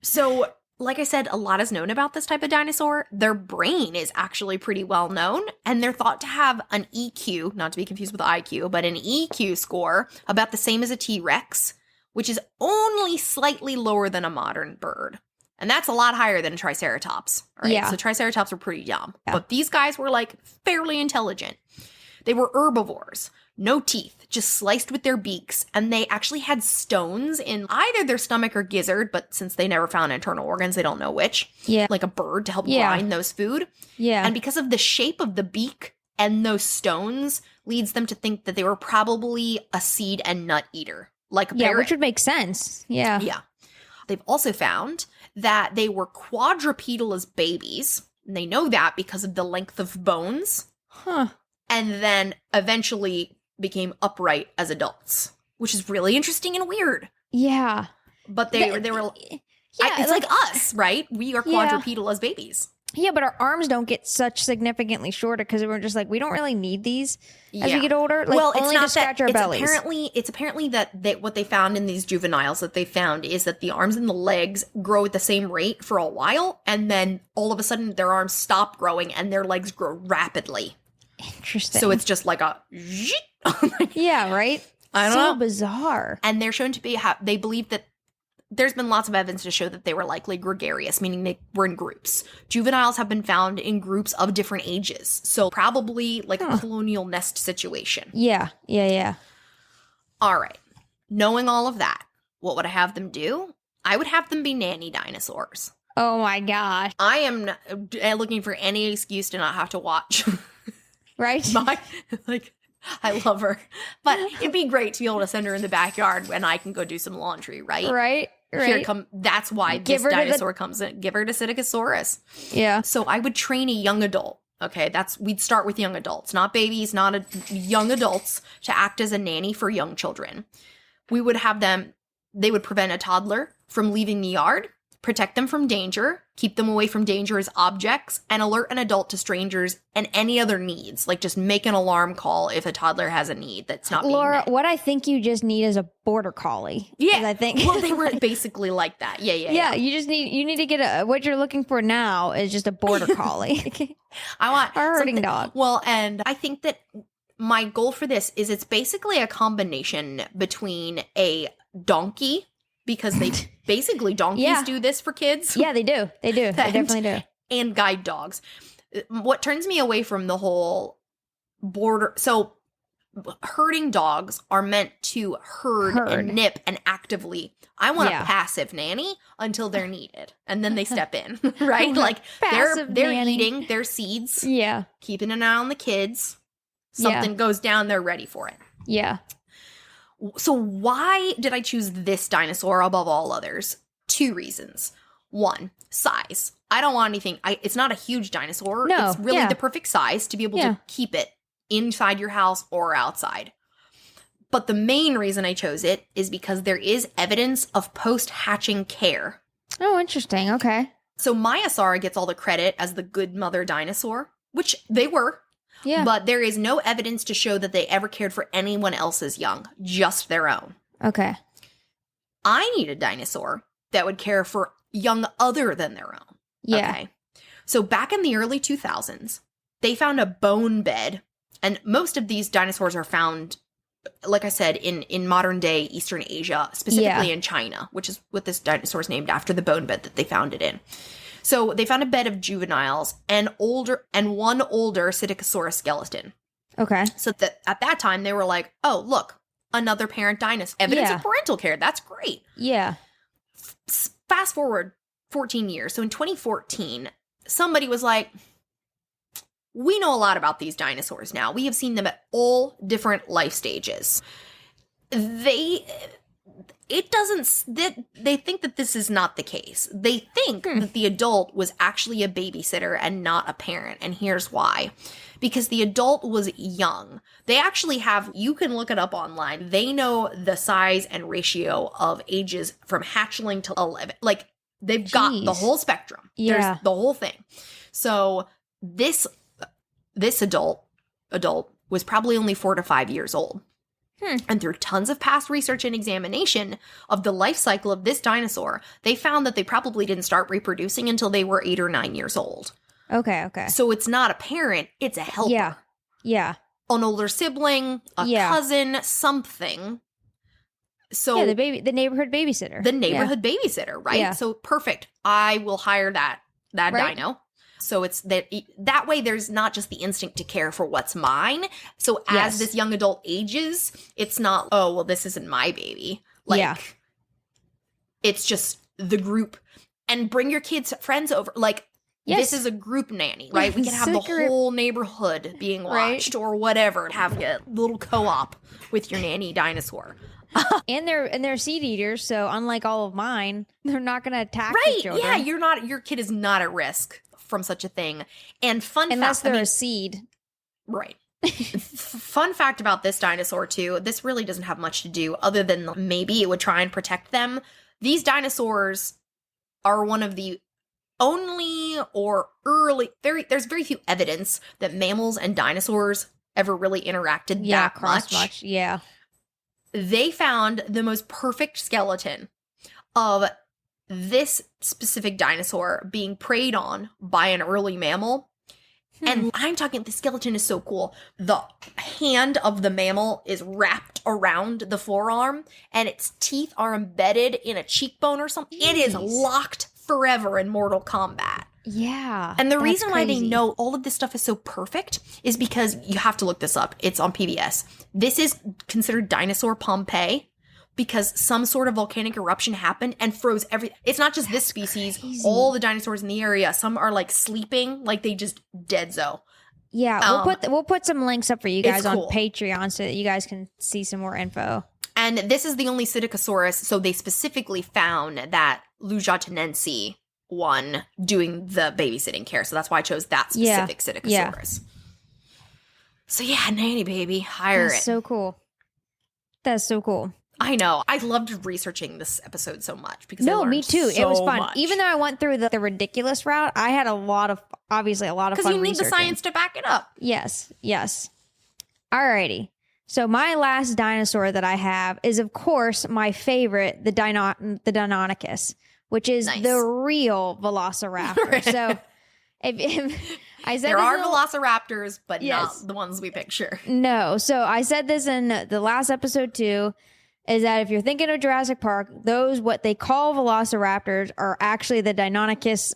So, like I said, a lot is known about this type of dinosaur. Their brain is actually pretty well known, and they're thought to have an EQ, not to be confused with IQ, but an EQ score about the same as a T-Rex, which is only slightly lower than a modern bird. And that's a lot higher than Triceratops. Right? Yeah. So Triceratops were pretty dumb. Yeah. But these guys were like fairly intelligent. They were herbivores, no teeth, just sliced with their beaks. And they actually had stones in either their stomach or gizzard, but since they never found internal organs, they don't know which. Yeah. Like a bird to help Yeah. grind those food. Yeah. And because of the shape of the beak and those stones leads them to think that they were probably a seed and nut eater. Like a Yeah, parrot. which would make sense. Yeah. Yeah. They've also found that they were quadrupedal as babies. And they know that because of the length of bones. Huh. And then eventually became upright as adults, which is really interesting and weird. Yeah. But they were Yeah, it's like us, right? We are quadrupedal as babies. Yeah, but our arms don't get such significantly shorter because we're just like, we don't really need these as Yeah. we get older. Like, Well, it's only not to scratch that, our it's bellies. apparently that what they found in these juveniles that they found is that the arms and the legs grow at the same rate for a while, and then all of a sudden their arms stop growing and their legs grow rapidly. Interesting. So it's just like a yeah, right? I don't so know. bizarre. And they're shown to be, they believe that there's been lots of evidence to show that they were likely gregarious, meaning they were in groups. Juveniles have been found in groups of different ages. So probably like a colonial nest situation. Yeah. Yeah. Yeah. All right. Knowing all of that, what would I have them do? I would have them be nanny dinosaurs. Oh my gosh. I am looking for any excuse to not have to watch. Right? I love her. But it'd be great to be able to send her in the backyard when I can go do some laundry, right? Right. Right. That's why Give this her to dinosaur comes in. Give her to Psittacosaurus. Yeah. So I would train a young adult. Okay, we'd start with young adults, not babies, young adults to act as a nanny for young children. We would have they would prevent a toddler from leaving the yard, protect them from danger, keep them away from dangerous objects, and alert an adult to strangers and any other needs. Like just make an alarm call if a toddler has a need that's not being Laura, met. what I think you just need is a border collie. Yeah, I think. well, they were basically like that. Yeah. Yeah, you need to get what you're looking for now is just a border collie. I want a herding something- dog. Well, and I think that my goal for this is it's basically a combination between a donkey, because donkeys do this for kids. Yeah, they do. They do. They definitely do. And guide dogs. What turns me away from the whole herding dogs are meant to herd. And nip and actively. I want a passive nanny until they're needed, and then they step in, right? Like they're nanny. eating their seeds, keeping an eye on the kids. Something goes down, they're ready for it. Yeah. So why did I choose this dinosaur above all others? 2 reasons. 1, size. I don't want anything. It's not a huge dinosaur. No, it's really the perfect size to be able to keep it inside your house or outside. But the main reason I chose it is because there is evidence of post-hatching care. Oh, interesting. Okay. So Maiasaur gets all the credit as the good mother dinosaur, which they were. Yeah. But there is no evidence to show that they ever cared for anyone else's young, just their own. Okay. I need a dinosaur that would care for young other than their own. Yeah. Okay. So back in the early 2000s, they found a bone bed, and most of these dinosaurs are found, like I said, in modern day Eastern Asia, specifically in China, which is what this dinosaur is named after, the bone bed that they found it in. So they found a bed of juveniles and one older Psittacosaurus skeleton. Okay. So that at that time they were like, oh, look, another parent dinosaur. Evidence of parental care. That's great. Yeah. Fast forward 14 years. So in 2014, somebody was like, we know a lot about these dinosaurs now. We have seen them at all different life stages. They think that this is not the case. They think that the adult was actually a babysitter and not a parent. And here's why. Because the adult was young. They actually you can look it up online. They know the size and ratio of ages from hatchling to 11. Like, they've got the whole spectrum. Yeah. There's the whole thing. So this adult was probably only 4 to 5 years old. And through tons of past research and examination of the life cycle of this dinosaur, they found that they probably didn't start reproducing until they were 8 or 9 years old. Okay. So it's not a parent, it's a helper. Yeah. An older sibling, a cousin, something. So the neighborhood babysitter. The neighborhood babysitter, right? Yeah. So perfect. I will hire that Right. dino. So it's that way there's not just the instinct to care for what's mine. So as this young adult ages, it's not, oh, well, this isn't my baby. Like, it's just the group. And bring your kids, friends over. Like, this is a group nanny, right? We can have the whole neighborhood being watched or whatever. Have a little co-op with your nanny dinosaur. And they're seed eaters, so unlike all of mine, they're not going to attack the children. Yeah, your kid is not at risk from such a thing. And unless they're a seed. Right. Fun fact about this dinosaur too, this really doesn't have much to do other than maybe it would try and protect them. These dinosaurs are one of the only or early, there's very few evidence that mammals and dinosaurs ever really interacted that much. Yeah. They found the most perfect skeleton of this specific dinosaur being preyed on by an early mammal. And I'm talking, the skeleton is so cool. The hand of the mammal is wrapped around the forearm and its teeth are embedded in a cheekbone or something. Jeez. It is locked forever in Mortal Kombat. Yeah. And the reason why they know all of this stuff is so perfect is because you have to look this up. It's on PBS. This is considered dinosaur Pompeii because some sort of volcanic eruption happened and froze everything. It's not just this species. Crazy. All the dinosaurs in the area, some are like sleeping, like they just dead-zo. Yeah, we'll put some links up for you guys on Patreon so that you guys can see some more info. And this is the only Psittacosaurus, so they specifically found that Lujatanense one doing the babysitting care. So that's why I chose that specific Psittacosaurus. Yeah. So yeah, nanny baby, hire it. That's so cool. That's so cool. I know. I loved researching this episode so much because me too. So it was fun. Much. Even though I went through the ridiculous route, I had a lot of fun because you need researching. The science to back it up. Yes. Alrighty. So my last dinosaur that I have is, of course, my favorite, the Deinonychus, which is the real Velociraptor. So if I said there are Velociraptors, but not the ones we picture. No. So I said this in the last episode too, is that if you're thinking of Jurassic Park, those what they call Velociraptors are actually the Deinonychus.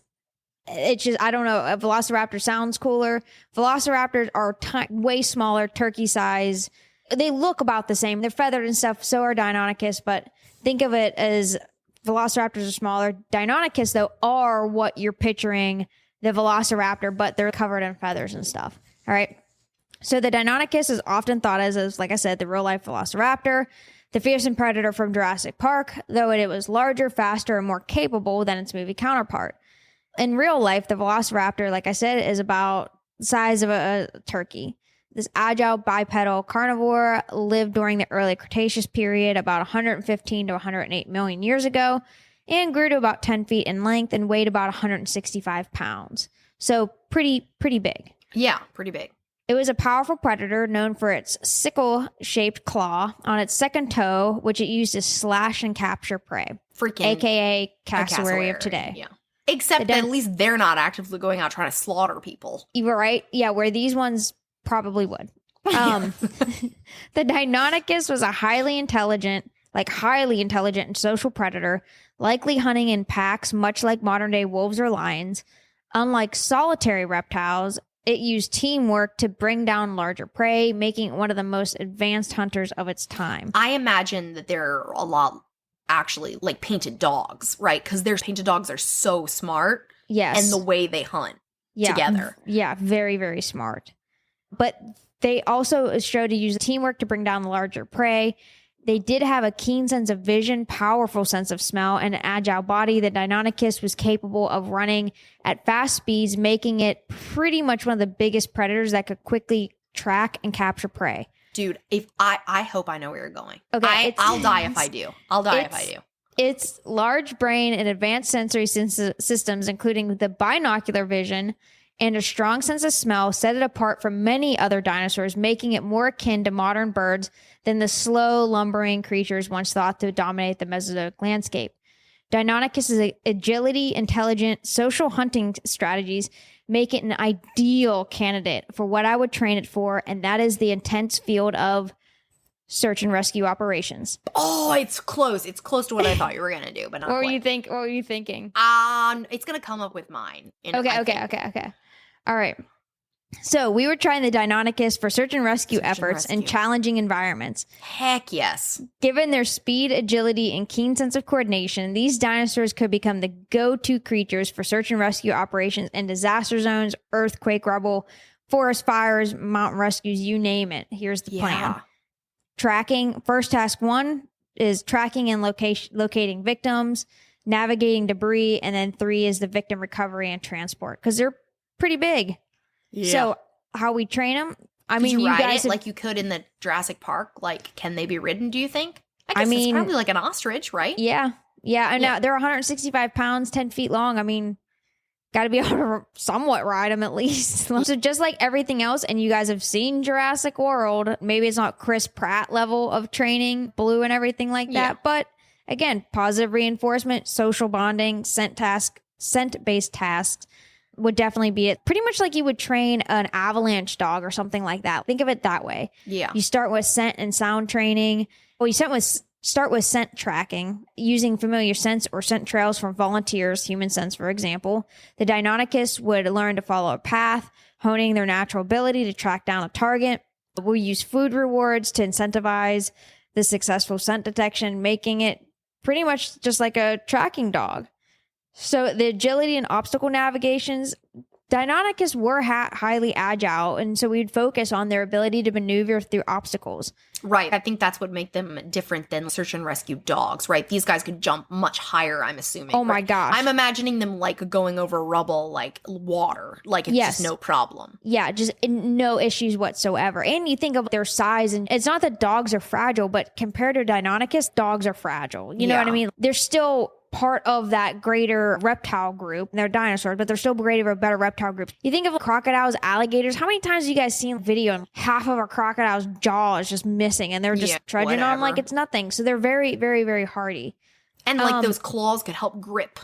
It's just, I don't know, a Velociraptor sounds cooler. Velociraptors are way smaller, turkey size. They look about the same. They're feathered and stuff, so are Deinonychus, but think of it as Velociraptors are smaller. Deinonychus, though, are what you're picturing the Velociraptor, but they're covered in feathers and stuff. All right. So the Deinonychus is often thought as, like I said, the real-life Velociraptor, the fearsome predator from Jurassic Park, though it was larger, faster, and more capable than its movie counterpart. In real life, the Velociraptor, like I said, is about the size of a turkey. This agile bipedal carnivore lived during the early Cretaceous period, about 115 to 108 million years ago, and grew to about 10 feet in length and weighed about 165 pounds. So pretty big. Yeah, pretty big. It was a powerful predator known for its sickle-shaped claw on its second toe, which it used to slash and capture prey. AKA cassowary of today. Yeah. Except that at least they're not actively going out trying to slaughter people. You were right. Yeah, where these ones probably would. The Deinonychus was a highly intelligent and social predator, likely hunting in packs, much like modern-day wolves or lions. Unlike solitary reptiles, it used teamwork to bring down larger prey, making it one of the most advanced hunters of its time. I imagine that there are a lot actually like painted dogs, right? Because their painted dogs are so smart. Yes. And the way they hunt together. Yeah, very, very smart. But they also showed to use teamwork to bring down the larger prey. They did have a keen sense of vision, powerful sense of smell, and an agile body. The Deinonychus was capable of running at fast speeds, making it pretty much one of the biggest predators that could quickly track and capture prey. Dude, if I hope I know where you're going. Okay, I'll die if I do. Its large brain and advanced sensory systems, including the binocular vision and a strong sense of smell set it apart from many other dinosaurs, making it more akin to modern birds than the slow, lumbering creatures once thought to dominate the Mesozoic landscape. Deinonychus' agility, intelligent, social hunting strategies make it an ideal candidate for what I would train it for, and that is the intense field of search and rescue operations. Oh, it's close. It's close to what I thought you were gonna do, but not What were quite. What were you thinking? It's gonna come up with mine. Okay. All right. So we were trying the Deinonychus for search and rescue efforts in challenging environments. Heck yes. Given their speed, agility, and keen sense of coordination, these dinosaurs could become the go-to creatures for search and rescue operations in disaster zones, earthquake rubble, forest fires, mountain rescues, you name it. Here's the plan. Tracking. First task 1 is tracking and locating victims, navigating debris, and then 3 is the victim recovery and transport, because they're pretty big. Yeah. So how we train them? I mean, you guys like you could in the Jurassic Park. Like, can they be ridden? Do you think? I guess it's probably like an ostrich, right? Yeah. And now they're 165 pounds, 10 feet long. I mean, got to be able to somewhat ride them at least. So just like everything else, and you guys have seen Jurassic World, maybe it's not Chris Pratt level of training, Blue and everything like that. But again, positive reinforcement, social bonding, scent-based tasks would definitely be it. Pretty much like you would train an avalanche dog or something like that. Think of it that way. Yeah. You start with scent and sound training. Well, you start with scent tracking, using familiar scents or scent trails from volunteers, human scents, for example. The Deinonychus would learn to follow a path, honing their natural ability to track down a target. We'll use food rewards to incentivize the successful scent detection, making it pretty much just like a tracking dog. So the agility and obstacle navigations, Deinonychus were highly agile, and so we'd focus on their ability to maneuver through obstacles. Right. I think that's what make them different than search and rescue dogs, right? These guys could jump much higher, I'm assuming. Oh my gosh. I'm imagining them like going over rubble, like water, like it's just no problem. Yeah, just no issues whatsoever. And you think of their size, and it's not that dogs are fragile, but compared to Deinonychus, dogs are fragile. You know what I mean? They're still part of that greater reptile group. They're dinosaurs, but they're still greater of a better reptile group. You think of crocodiles, alligators. How many times have you guys seen a video and half of a crocodile's jaw is just missing and they're just trudging on like it's nothing? So they're very, very, very hardy. And like those claws could help grip,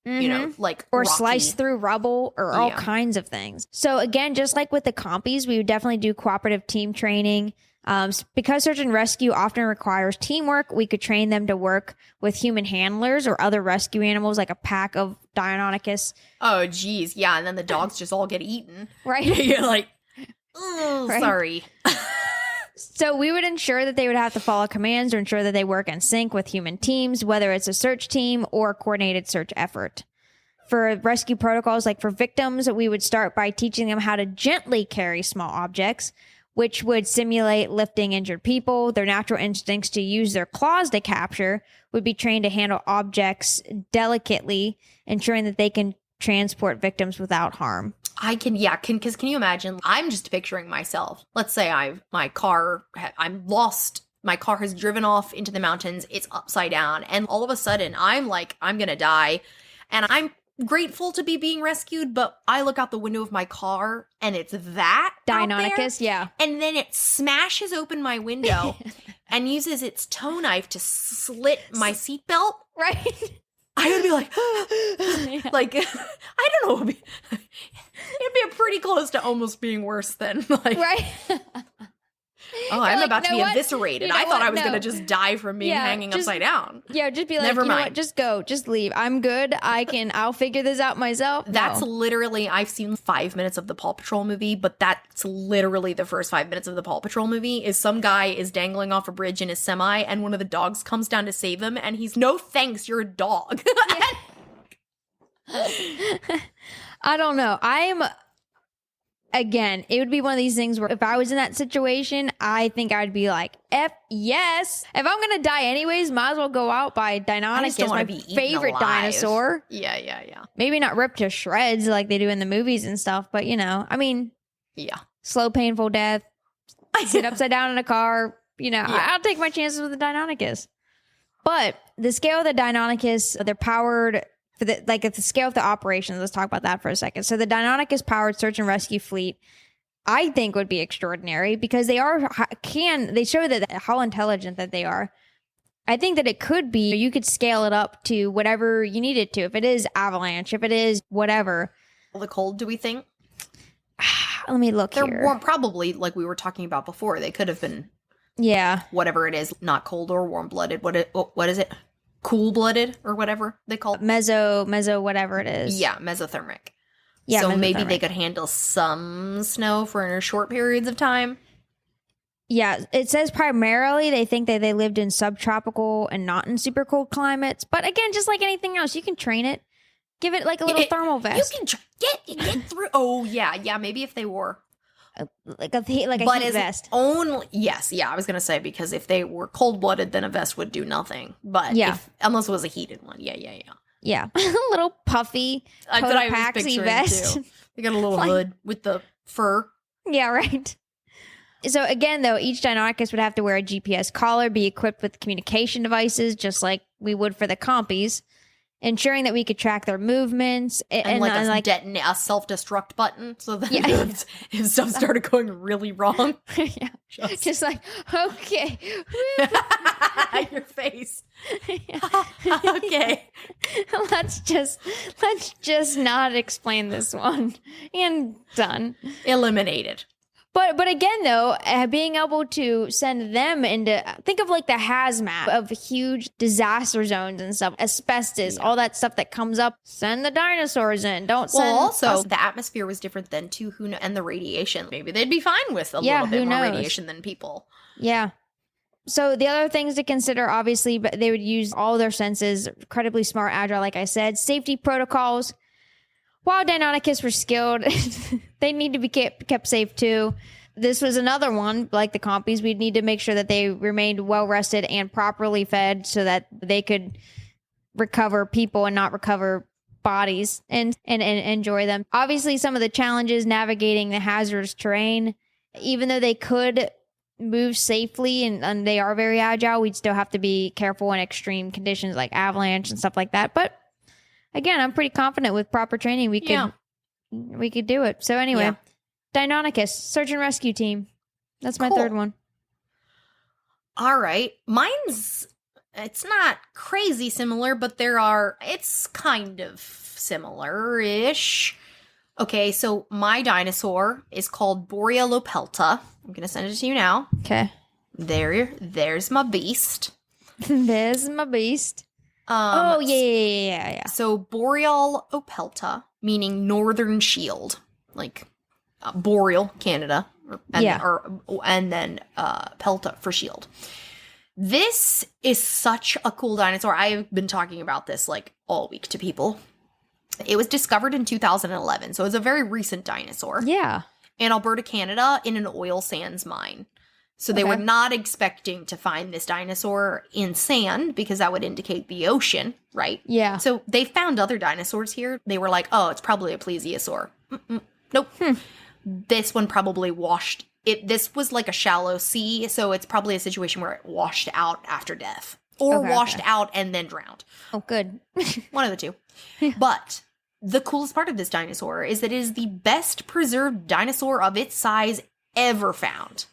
you know, like or slice through rubble or all kinds of things. So again, just like with the compies, we would definitely do cooperative team training. Because search and rescue often requires teamwork, we could train them to work with human handlers or other rescue animals, like a pack of Deinonychus. Oh, geez. Yeah. And then the dogs just all get eaten. Right. You're like, oh, sorry. So we would ensure that they would have to follow commands or ensure that they work in sync with human teams, whether it's a search team or a coordinated search effort. For rescue protocols, like for victims, we would start by teaching them how to gently carry small objects, which would simulate lifting injured people. Their natural instincts to use their claws to capture would be trained to handle objects delicately, ensuring that they can transport victims without harm. Can you imagine? I'm just picturing myself. Let's say I'm lost. My car has driven off into the mountains. It's upside down. And all of a sudden I'm like, I'm going to die. And I'm grateful to be being rescued, but I look out the window of my car and it's that Deinonychus, and then it smashes open my window and uses its toe knife to slit my seatbelt. Right. I would be like, like, I don't know. It'd be pretty close to almost being worse than like, right. Oh, I'm about to be eviscerated. I thought I was going to just die from being hanging upside down. Yeah, just be like, never mind. Know what? Just go. Just leave. I'm good. I'll figure this out myself. That's literally, I've seen 5 minutes of the Paw Patrol movie, but that's literally the first 5 minutes of the Paw Patrol movie is some guy is dangling off a bridge in his semi and one of the dogs comes down to save him and he's, no thanks, you're a dog. I don't know. Again, it would be one of these things where if I was in that situation, I think I'd be like, F yes. If I'm going to die anyways, might as well go out by Deinonychus, my favorite dinosaur. Yeah. Maybe not ripped to shreds like they do in the movies and stuff, but slow, painful death, sit upside down in a car, I'll take my chances with the Deinonychus. But the scale of the Deinonychus, they're powered for the at the scale of the operations, let's talk about that for a second. So the Deinonychus powered search and rescue fleet, I think, would be extraordinary because they show that how intelligent that they are. I think that it could be, you could scale it up to whatever you need it to. If it is avalanche, if it is whatever. The cold, do we think? Let me look here. They're probably, like we were talking about before, they could have been, whatever it is, not cold or warm-blooded. What is it? Cool-blooded or whatever they call it? Meso, whatever it is. Yeah, mesothermic. Yeah, so maybe they could handle some snow for short periods of time. Yeah, it says primarily they think that they lived in subtropical and not in super cold climates. But again, just like anything else, you can train it. Give it like a little thermal vest. You can get through. Oh yeah. Maybe if they wore like a heat vest. I was gonna say, because if they were cold blooded, then a vest would do nothing. But unless it was a heated one, yeah. A little puffy Cotopaxi vest. They got a little hood with the fur. Yeah, right. So again, though, each Deinonychus would have to wear a GPS collar, be equipped with communication devices, just like we would for the compies, ensuring that we could track their movements. And a self-destruct button, so that if stuff started going really wrong. Just like, okay. Your face. Okay. Let's just not explain this one. And done. Eliminated. But again, though, being able to send them into, think of like the hazmat of huge disaster zones and stuff, asbestos, all that stuff that comes up, send the dinosaurs in. Also, the atmosphere was different then too, and the radiation. Maybe they'd be fine with a little bit more radiation than people. Yeah. So the other things to consider, obviously, but they would use all their senses, incredibly smart, agile, like I said, safety protocols. While Deinonychus were skilled, they need to be kept safe too. This was another one, like the compies, we'd need to make sure that they remained well rested and properly fed so that they could recover people and not recover bodies and enjoy them. Obviously, some of the challenges navigating the hazardous terrain, even though they could move safely and they are very agile, we'd still have to be careful in extreme conditions like avalanche and stuff like that. But again, I'm pretty confident with proper training we could do it. So anyway, Deinonychus, search and rescue team. That's my third one. All right. It's not crazy similar, but it's kind of similar-ish. Okay, so my dinosaur is called Borealopelta. I'm going to send it to you now. Okay. There's my beast. There's my beast. Yeah. So Borealopelta, meaning northern shield, like boreal, Canada, and then pelta for shield. This is such a cool dinosaur. I've been talking about this like all week to people. It was discovered in 2011, so it's a very recent dinosaur. Yeah. In Alberta, Canada, in an oil sands mine. So they were not expecting to find this dinosaur in sand because that would indicate the ocean, right? Yeah. So they found other dinosaurs here. They were like, oh, it's probably a plesiosaur. Nope. This one probably washed it. This was like a shallow sea, so it's probably a situation where it washed out after death. Or washed out and then drowned. Oh, good. One of the two. But the coolest part of this dinosaur is that it is the best preserved dinosaur of its size ever found.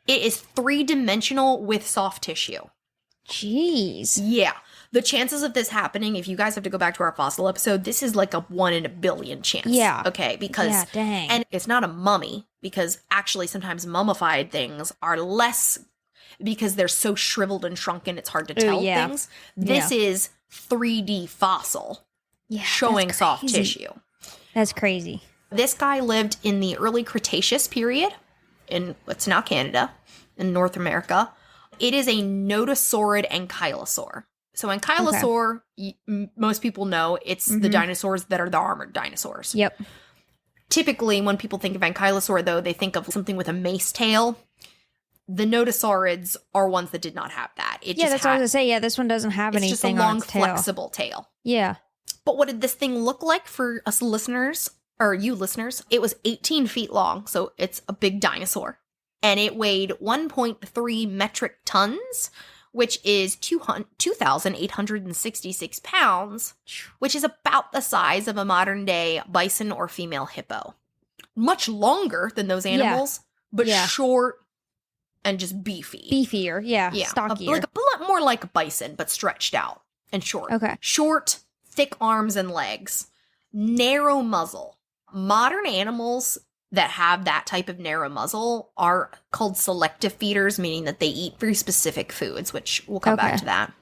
It is 3-dimensional with soft tissue. Jeez. Yeah. The chances of this happening, if you guys have to go back to our fossil episode, this is like a 1 in a billion chance. Yeah. Okay, because... Yeah, dang. And it's not a mummy, because actually sometimes mummified things are less... Because they're so shriveled and shrunken, it's hard to tell things. This is 3D fossil. Yeah, showing soft tissue. That's crazy. This guy lived in the early Cretaceous period in what's now Canada, in North America. It is a notosaurid ankylosaur. So ankylosaur, most people know, it's the dinosaurs that are the armored dinosaurs. Yep. Typically, when people think of ankylosaur, though, they think of something with a mace tail. The notosaurids are ones that did not have that. That's what I was going to say. Yeah, this one doesn't have anything It's just a long, flexible tail. Yeah. But what did this thing look like for us listeners, or you listeners? It was 18 feet long, so it's a big dinosaur. And it weighed 1.3 metric tons, which is 2,866 pounds, which is about the size of a modern day bison or female hippo. Much longer than those animals, but short and just beefy. Beefier, stockier. Like a lot more like a bison, but stretched out and short. Okay. Short, thick arms and legs, narrow muzzle. Modern animals that have that type of narrow muzzle are called selective feeders, meaning that they eat very specific foods, which we'll come back to that.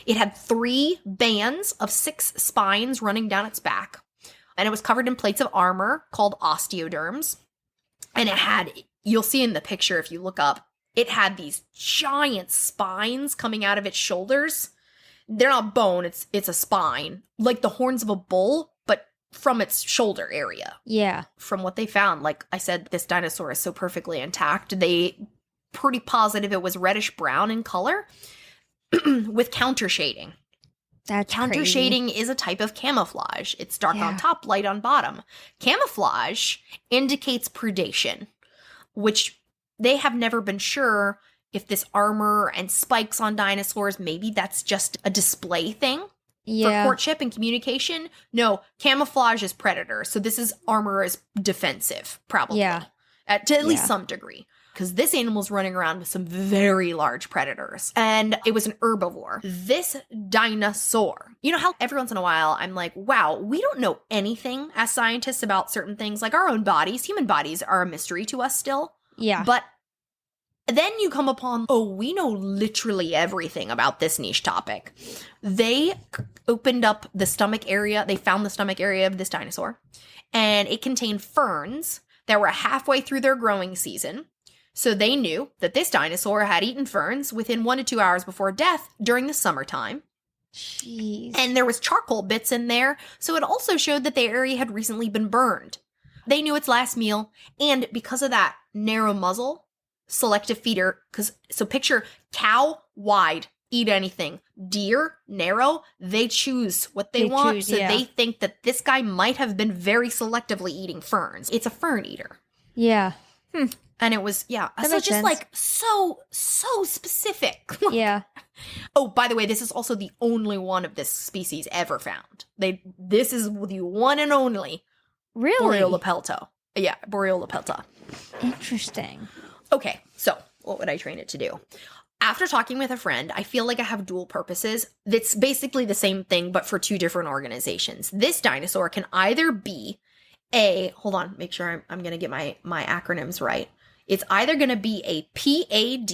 It had 3 bands of 6 spines running down its back, and it was covered in plates of armor called osteoderms. And it had, you'll see in the picture if you look up, it had these giant spines coming out of its shoulders. They're not bone, it's a spine, like the horns of a bull, but from its shoulder area. Yeah. From what they found, like I said, this dinosaur is so perfectly intact. They pretty positive it was reddish brown in color with counter shading. That's counter crazy. shading is a type of camouflage. It's dark on top, light on bottom. Camouflage indicates predation, which they have never been sure if this armor and spikes on dinosaurs, maybe that's just a display thing. For courtship and communication. No, camouflage is predator. So this is armor is defensive, probably. Yeah. To at least some degree. Because this animal's running around with some very large predators. And it was an herbivore. This dinosaur. You know how every once in a while I'm like, wow, we don't know anything as scientists about certain things. Like our own bodies. Human bodies are a mystery to us still. Yeah. But then you come upon, we know literally everything about this niche topic. They opened up the stomach area. They found the stomach area of this dinosaur. And it contained ferns that were halfway through their growing season. So they knew that this dinosaur had eaten ferns within 1 to 2 hours before death during the summertime. Jeez. And there was charcoal bits in there. So it also showed that the area had recently been burned. They knew its last meal. And because of that narrow muzzle, selective feeder, so picture cow, wide, eat anything. Deer, narrow, they choose what they want. They think that this guy might have been very selectively eating ferns. It's a fern eater. Yeah. And it was, so just sense. Like so specific. Yeah. Oh, by the way, this is also the only one of this species ever found. This is the one and only. Really? Borealopelta. Yeah, Borealopelta. Interesting. Okay, so what would I train it to do? After talking with a friend, I feel like I have dual purposes. It's basically the same thing, but for 2 different organizations. This dinosaur can either be hold on, make sure I'm going to get my acronyms right. It's either going to be a PAD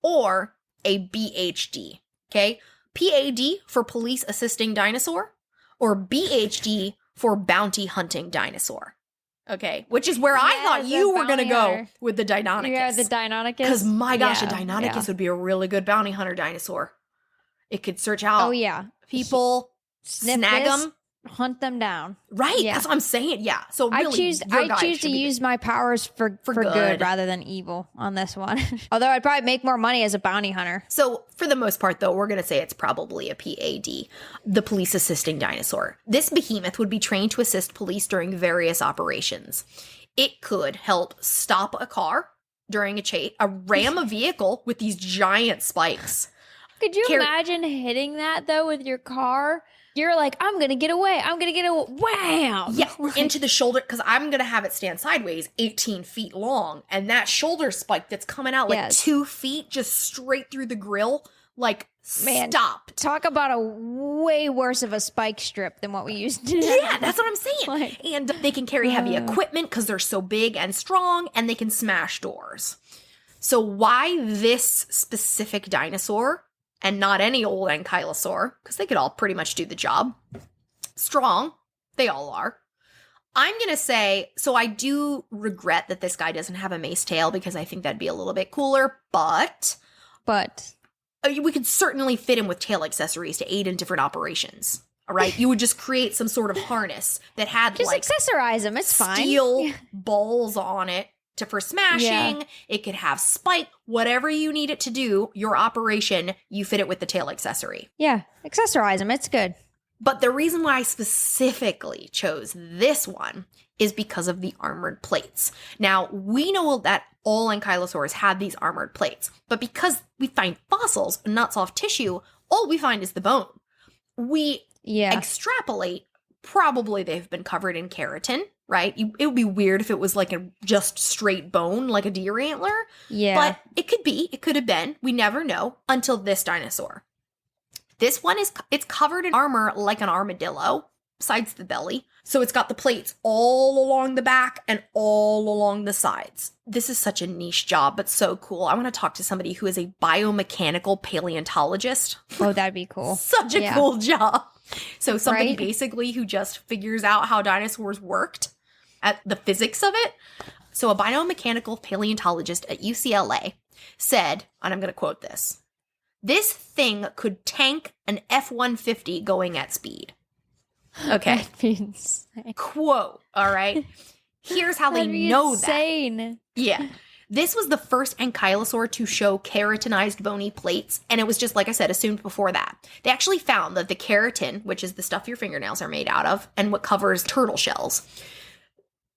or a BHD, okay? PAD for police assisting dinosaur or BHD for bounty hunting dinosaur. Okay, which is where I thought you were going to go with the Deinonychus. Yeah, the Deinonychus. Because my gosh, a Deinonychus would be a really good bounty hunter dinosaur. It could search out people, snag them, hunt them down. Right, that's what I'm saying. Yeah, so really, I choose to use my powers for good rather than evil on this one. Although I'd probably make more money as a bounty hunter. So for the most part, though, we're going to say it's probably a PAD, the police assisting dinosaur. This behemoth would be trained to assist police during various operations. It could help stop a car during a chase, ram a vehicle with these giant spikes. Could you imagine hitting that, though, with your car? You're like, I'm going to get away. I'm going to get away. Wow. Yeah, into the shoulder, because I'm going to have it stand sideways 18 feet long. And that shoulder spike that's coming out like 2 feet just straight through the grill, like, stop. Talk about a way worse of a spike strip than what we used to do. Yeah, that's what I'm saying. And they can carry heavy equipment because they're so big and strong, and they can smash doors. So why this specific dinosaur? And not any old ankylosaur, because they could all pretty much do the job. Strong. They all are. I'm going to say, so I do regret that this guy doesn't have a mace tail, because I think that'd be a little bit cooler, but we could certainly fit him with tail accessories to aid in different operations. All right? You would just create some sort of harness that had just accessorize him. It's fine. Steel balls on it. For smashing, it could have spike, whatever you need it to do, your operation, you fit it with the tail accessory. Yeah, accessorize them, it's good. But the reason why I specifically chose this one is because of the armored plates. Now, we know that all ankylosaurs had these armored plates, but because we find fossils, not soft tissue, all we find is the bone. We extrapolate, probably they've been covered in keratin, right? It would be weird if it was like a just straight bone, like a deer antler. Yeah. But it could be, it could have been. We never know until this dinosaur. This one it's covered in armor like an armadillo, besides the belly. So it's got the plates all along the back and all along the sides. This is such a niche job, but so cool. I want to talk to somebody who is a biomechanical paleontologist. Oh, that'd be cool. Such a cool job. So somebody basically who just figures out how dinosaurs worked at the physics of it. So a biomechanical paleontologist at UCLA said, and I'm going to quote this thing could tank an F-150 going at speed. Okay. Quote, all right? Here's how they know that. Yeah. This was the first ankylosaur to show keratinized bony plates, and it was just, like I said, assumed before that. They actually found that the keratin, which is the stuff your fingernails are made out of, and what covers turtle shells,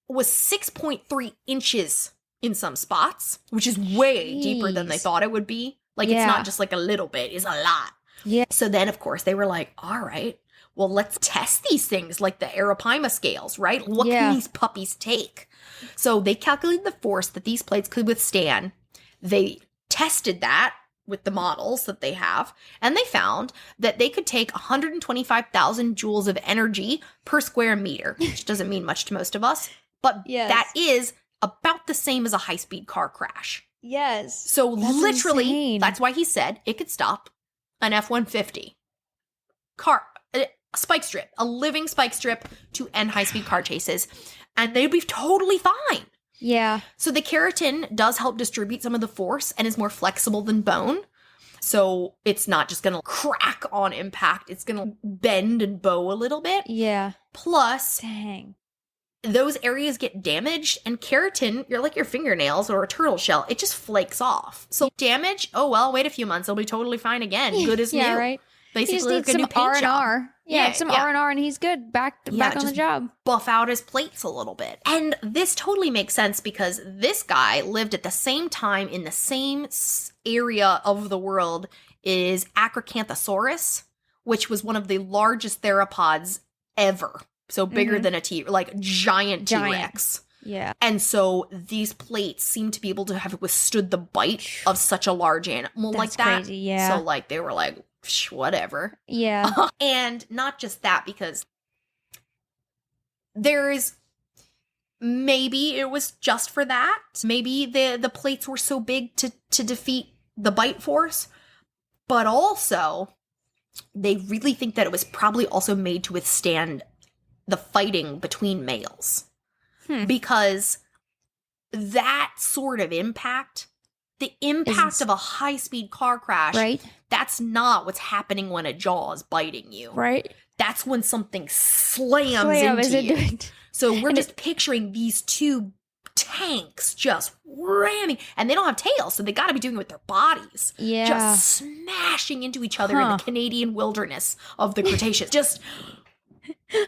was 6.3 inches in some spots, which is way deeper than they thought it would be. Like, it's not just like a little bit, it's a lot. Yeah. So then, of course, they were like, all right, well, let's test these things like the Arapaima scales, right? What can these puppies take? So they calculated the force that these plates could withstand. They tested that with the models that they have, and they found that they could take 125,000 joules of energy per square meter, which doesn't mean much to most of us, but that is about the same as a high-speed car crash. Yes. So literally, insane. That's why he said it could stop an F-150 car, a spike strip, a living spike strip to end high-speed car chases, and they'd be totally fine. Yeah. So the keratin does help distribute some of the force and is more flexible than bone. So it's not just going to crack on impact. It's going to bend and bow a little bit. Yeah. Plus, dang, those areas get damaged, and keratin, you're like your fingernails or a turtle shell, it just flakes off. So damage, oh well, wait a few months, it'll be totally fine again. Good as new. Yeah, right. Basically, like a new paint job. Yeah, some R&R and he's good. Back on the job. Buff out his plates a little bit. And this totally makes sense because this guy lived at the same time in the same area of the world is Acrocanthosaurus, which was one of the largest theropods ever. So bigger than a giant T-Rex. Yeah. And so these plates seem to be able to have withstood the bite of such a large animal like that. Crazy, yeah. So they were like, whatever. Yeah. And not just that, because maybe it was just for that. Maybe the plates were so big to defeat the bite force. But also, they really think that it was probably also made to withstand the fighting between males. Because that sort of impact, the impact of a high-speed car crash, right? That's not what's happening when a jaw is biting you. Right. That's when something slams into you. So we're just picturing these two tanks just ramming. And they don't have tails, so they got to be doing it with their bodies. Yeah. Just smashing into each other in the Canadian wilderness of the Cretaceous. Just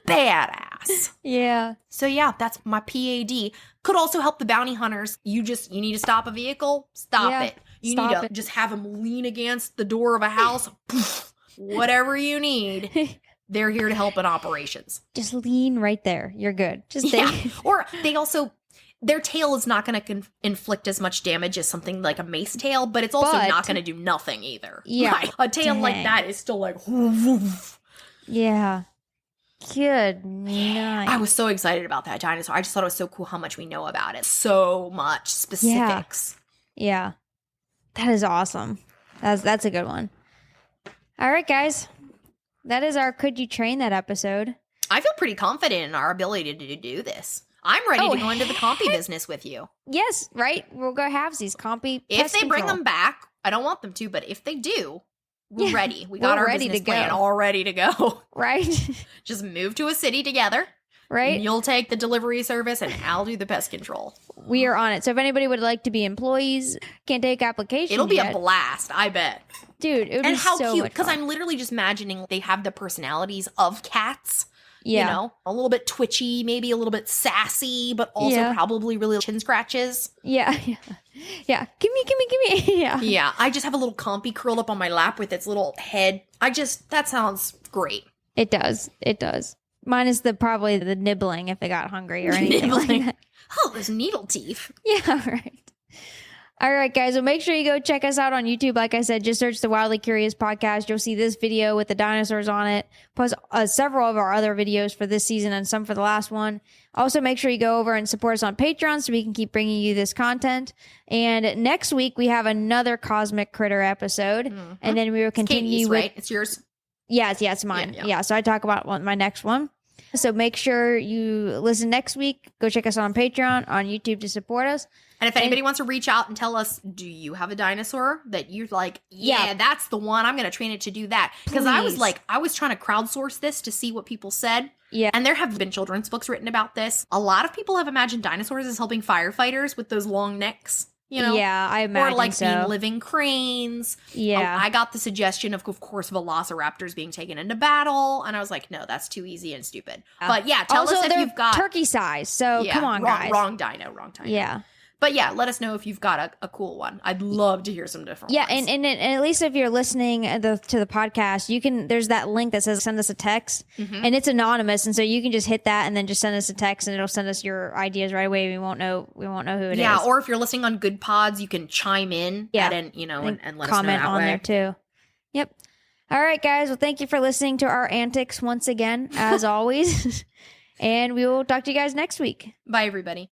badass. Yeah. So yeah, that's my PAD. Could also help the bounty hunters. You need to stop a vehicle, stop it. You need to just have them lean against the door of a house. Whatever you need. They're here to help in operations. Just lean right there. You're good. Just Or they also, their tail is not going to inflict as much damage as something like a mace tail, but it's also not going to do nothing either. Yeah. Right? A tail like that is still like, woof. Yeah. Good night. I was so excited about that dinosaur. I just thought it was so cool how much we know about it. So much specifics. Yeah. That is awesome. That's a good one. All right, guys. That is our Could You Train That episode. I feel pretty confident in our ability to do this. I'm ready to go into the compy business with you. Yes, right? We'll go halvesies. Compy If they bring them back, I don't want them to, but if they do, we're ready. We got our business plan all ready to go. Right? Just move to a city together. Right? You'll take the delivery service and I'll do the pest control. We are on it. So if anybody would like to be employees, can't take applications It'll be a blast, I bet. Dude, it would be so much fun. Because I'm literally just imagining they have the personalities of cats. Yeah. You know, a little bit twitchy, maybe a little bit sassy, but also probably really chin scratches. Yeah. Yeah. Gimme. Yeah. Yeah. I just have a little compy curled up on my lap with its little head. That sounds great. It does. Minus probably the nibbling if it got hungry or anything like that. Oh, those needle teeth. Yeah, right. All right, guys. Well, make sure you go check us out on YouTube. Like I said, just search the Wildly Curious podcast. You'll see this video with the dinosaurs on it, plus several of our other videos for this season and some for the last one. Also, make sure you go over and support us on Patreon so we can keep bringing you this content. And next week, we have another Cosmic Critter episode. And then we will continue Katie's, with... right? It's yours? Yeah, it's mine. Yeah, so I talk about my next one. So make sure you listen next week. Go check us out on Patreon, on YouTube to support us. And if anybody wants to reach out and tell us, do you have a dinosaur that you're like, yeah, that's the one, I'm going to train it to do that? Because I was trying to crowdsource this to see what people said. Yeah. And there have been children's books written about this. A lot of people have imagined dinosaurs as helping firefighters with those long necks. You know? Yeah, I imagine or like so. being living cranes. Yeah. I got the suggestion of course, velociraptors being taken into battle. And I was like, no, that's too easy and stupid. But yeah, tell us if you've got... turkey size, so come on, guys. Wrong dino. Yeah. But yeah, let us know if you've got a cool one. I'd love to hear some different ones. Yeah, and at least if you're listening to the podcast, you can. There's that link that says send us a text, and it's anonymous, and so you can just hit that and then just send us a text, and it'll send us your ideas right away. We won't know who it is. Yeah, or if you're listening on Good Pods, you can chime in and let us know comment on there too. Yep. All right, guys. Well, thank you for listening to our antics once again, as always, and we will talk to you guys next week. Bye, everybody.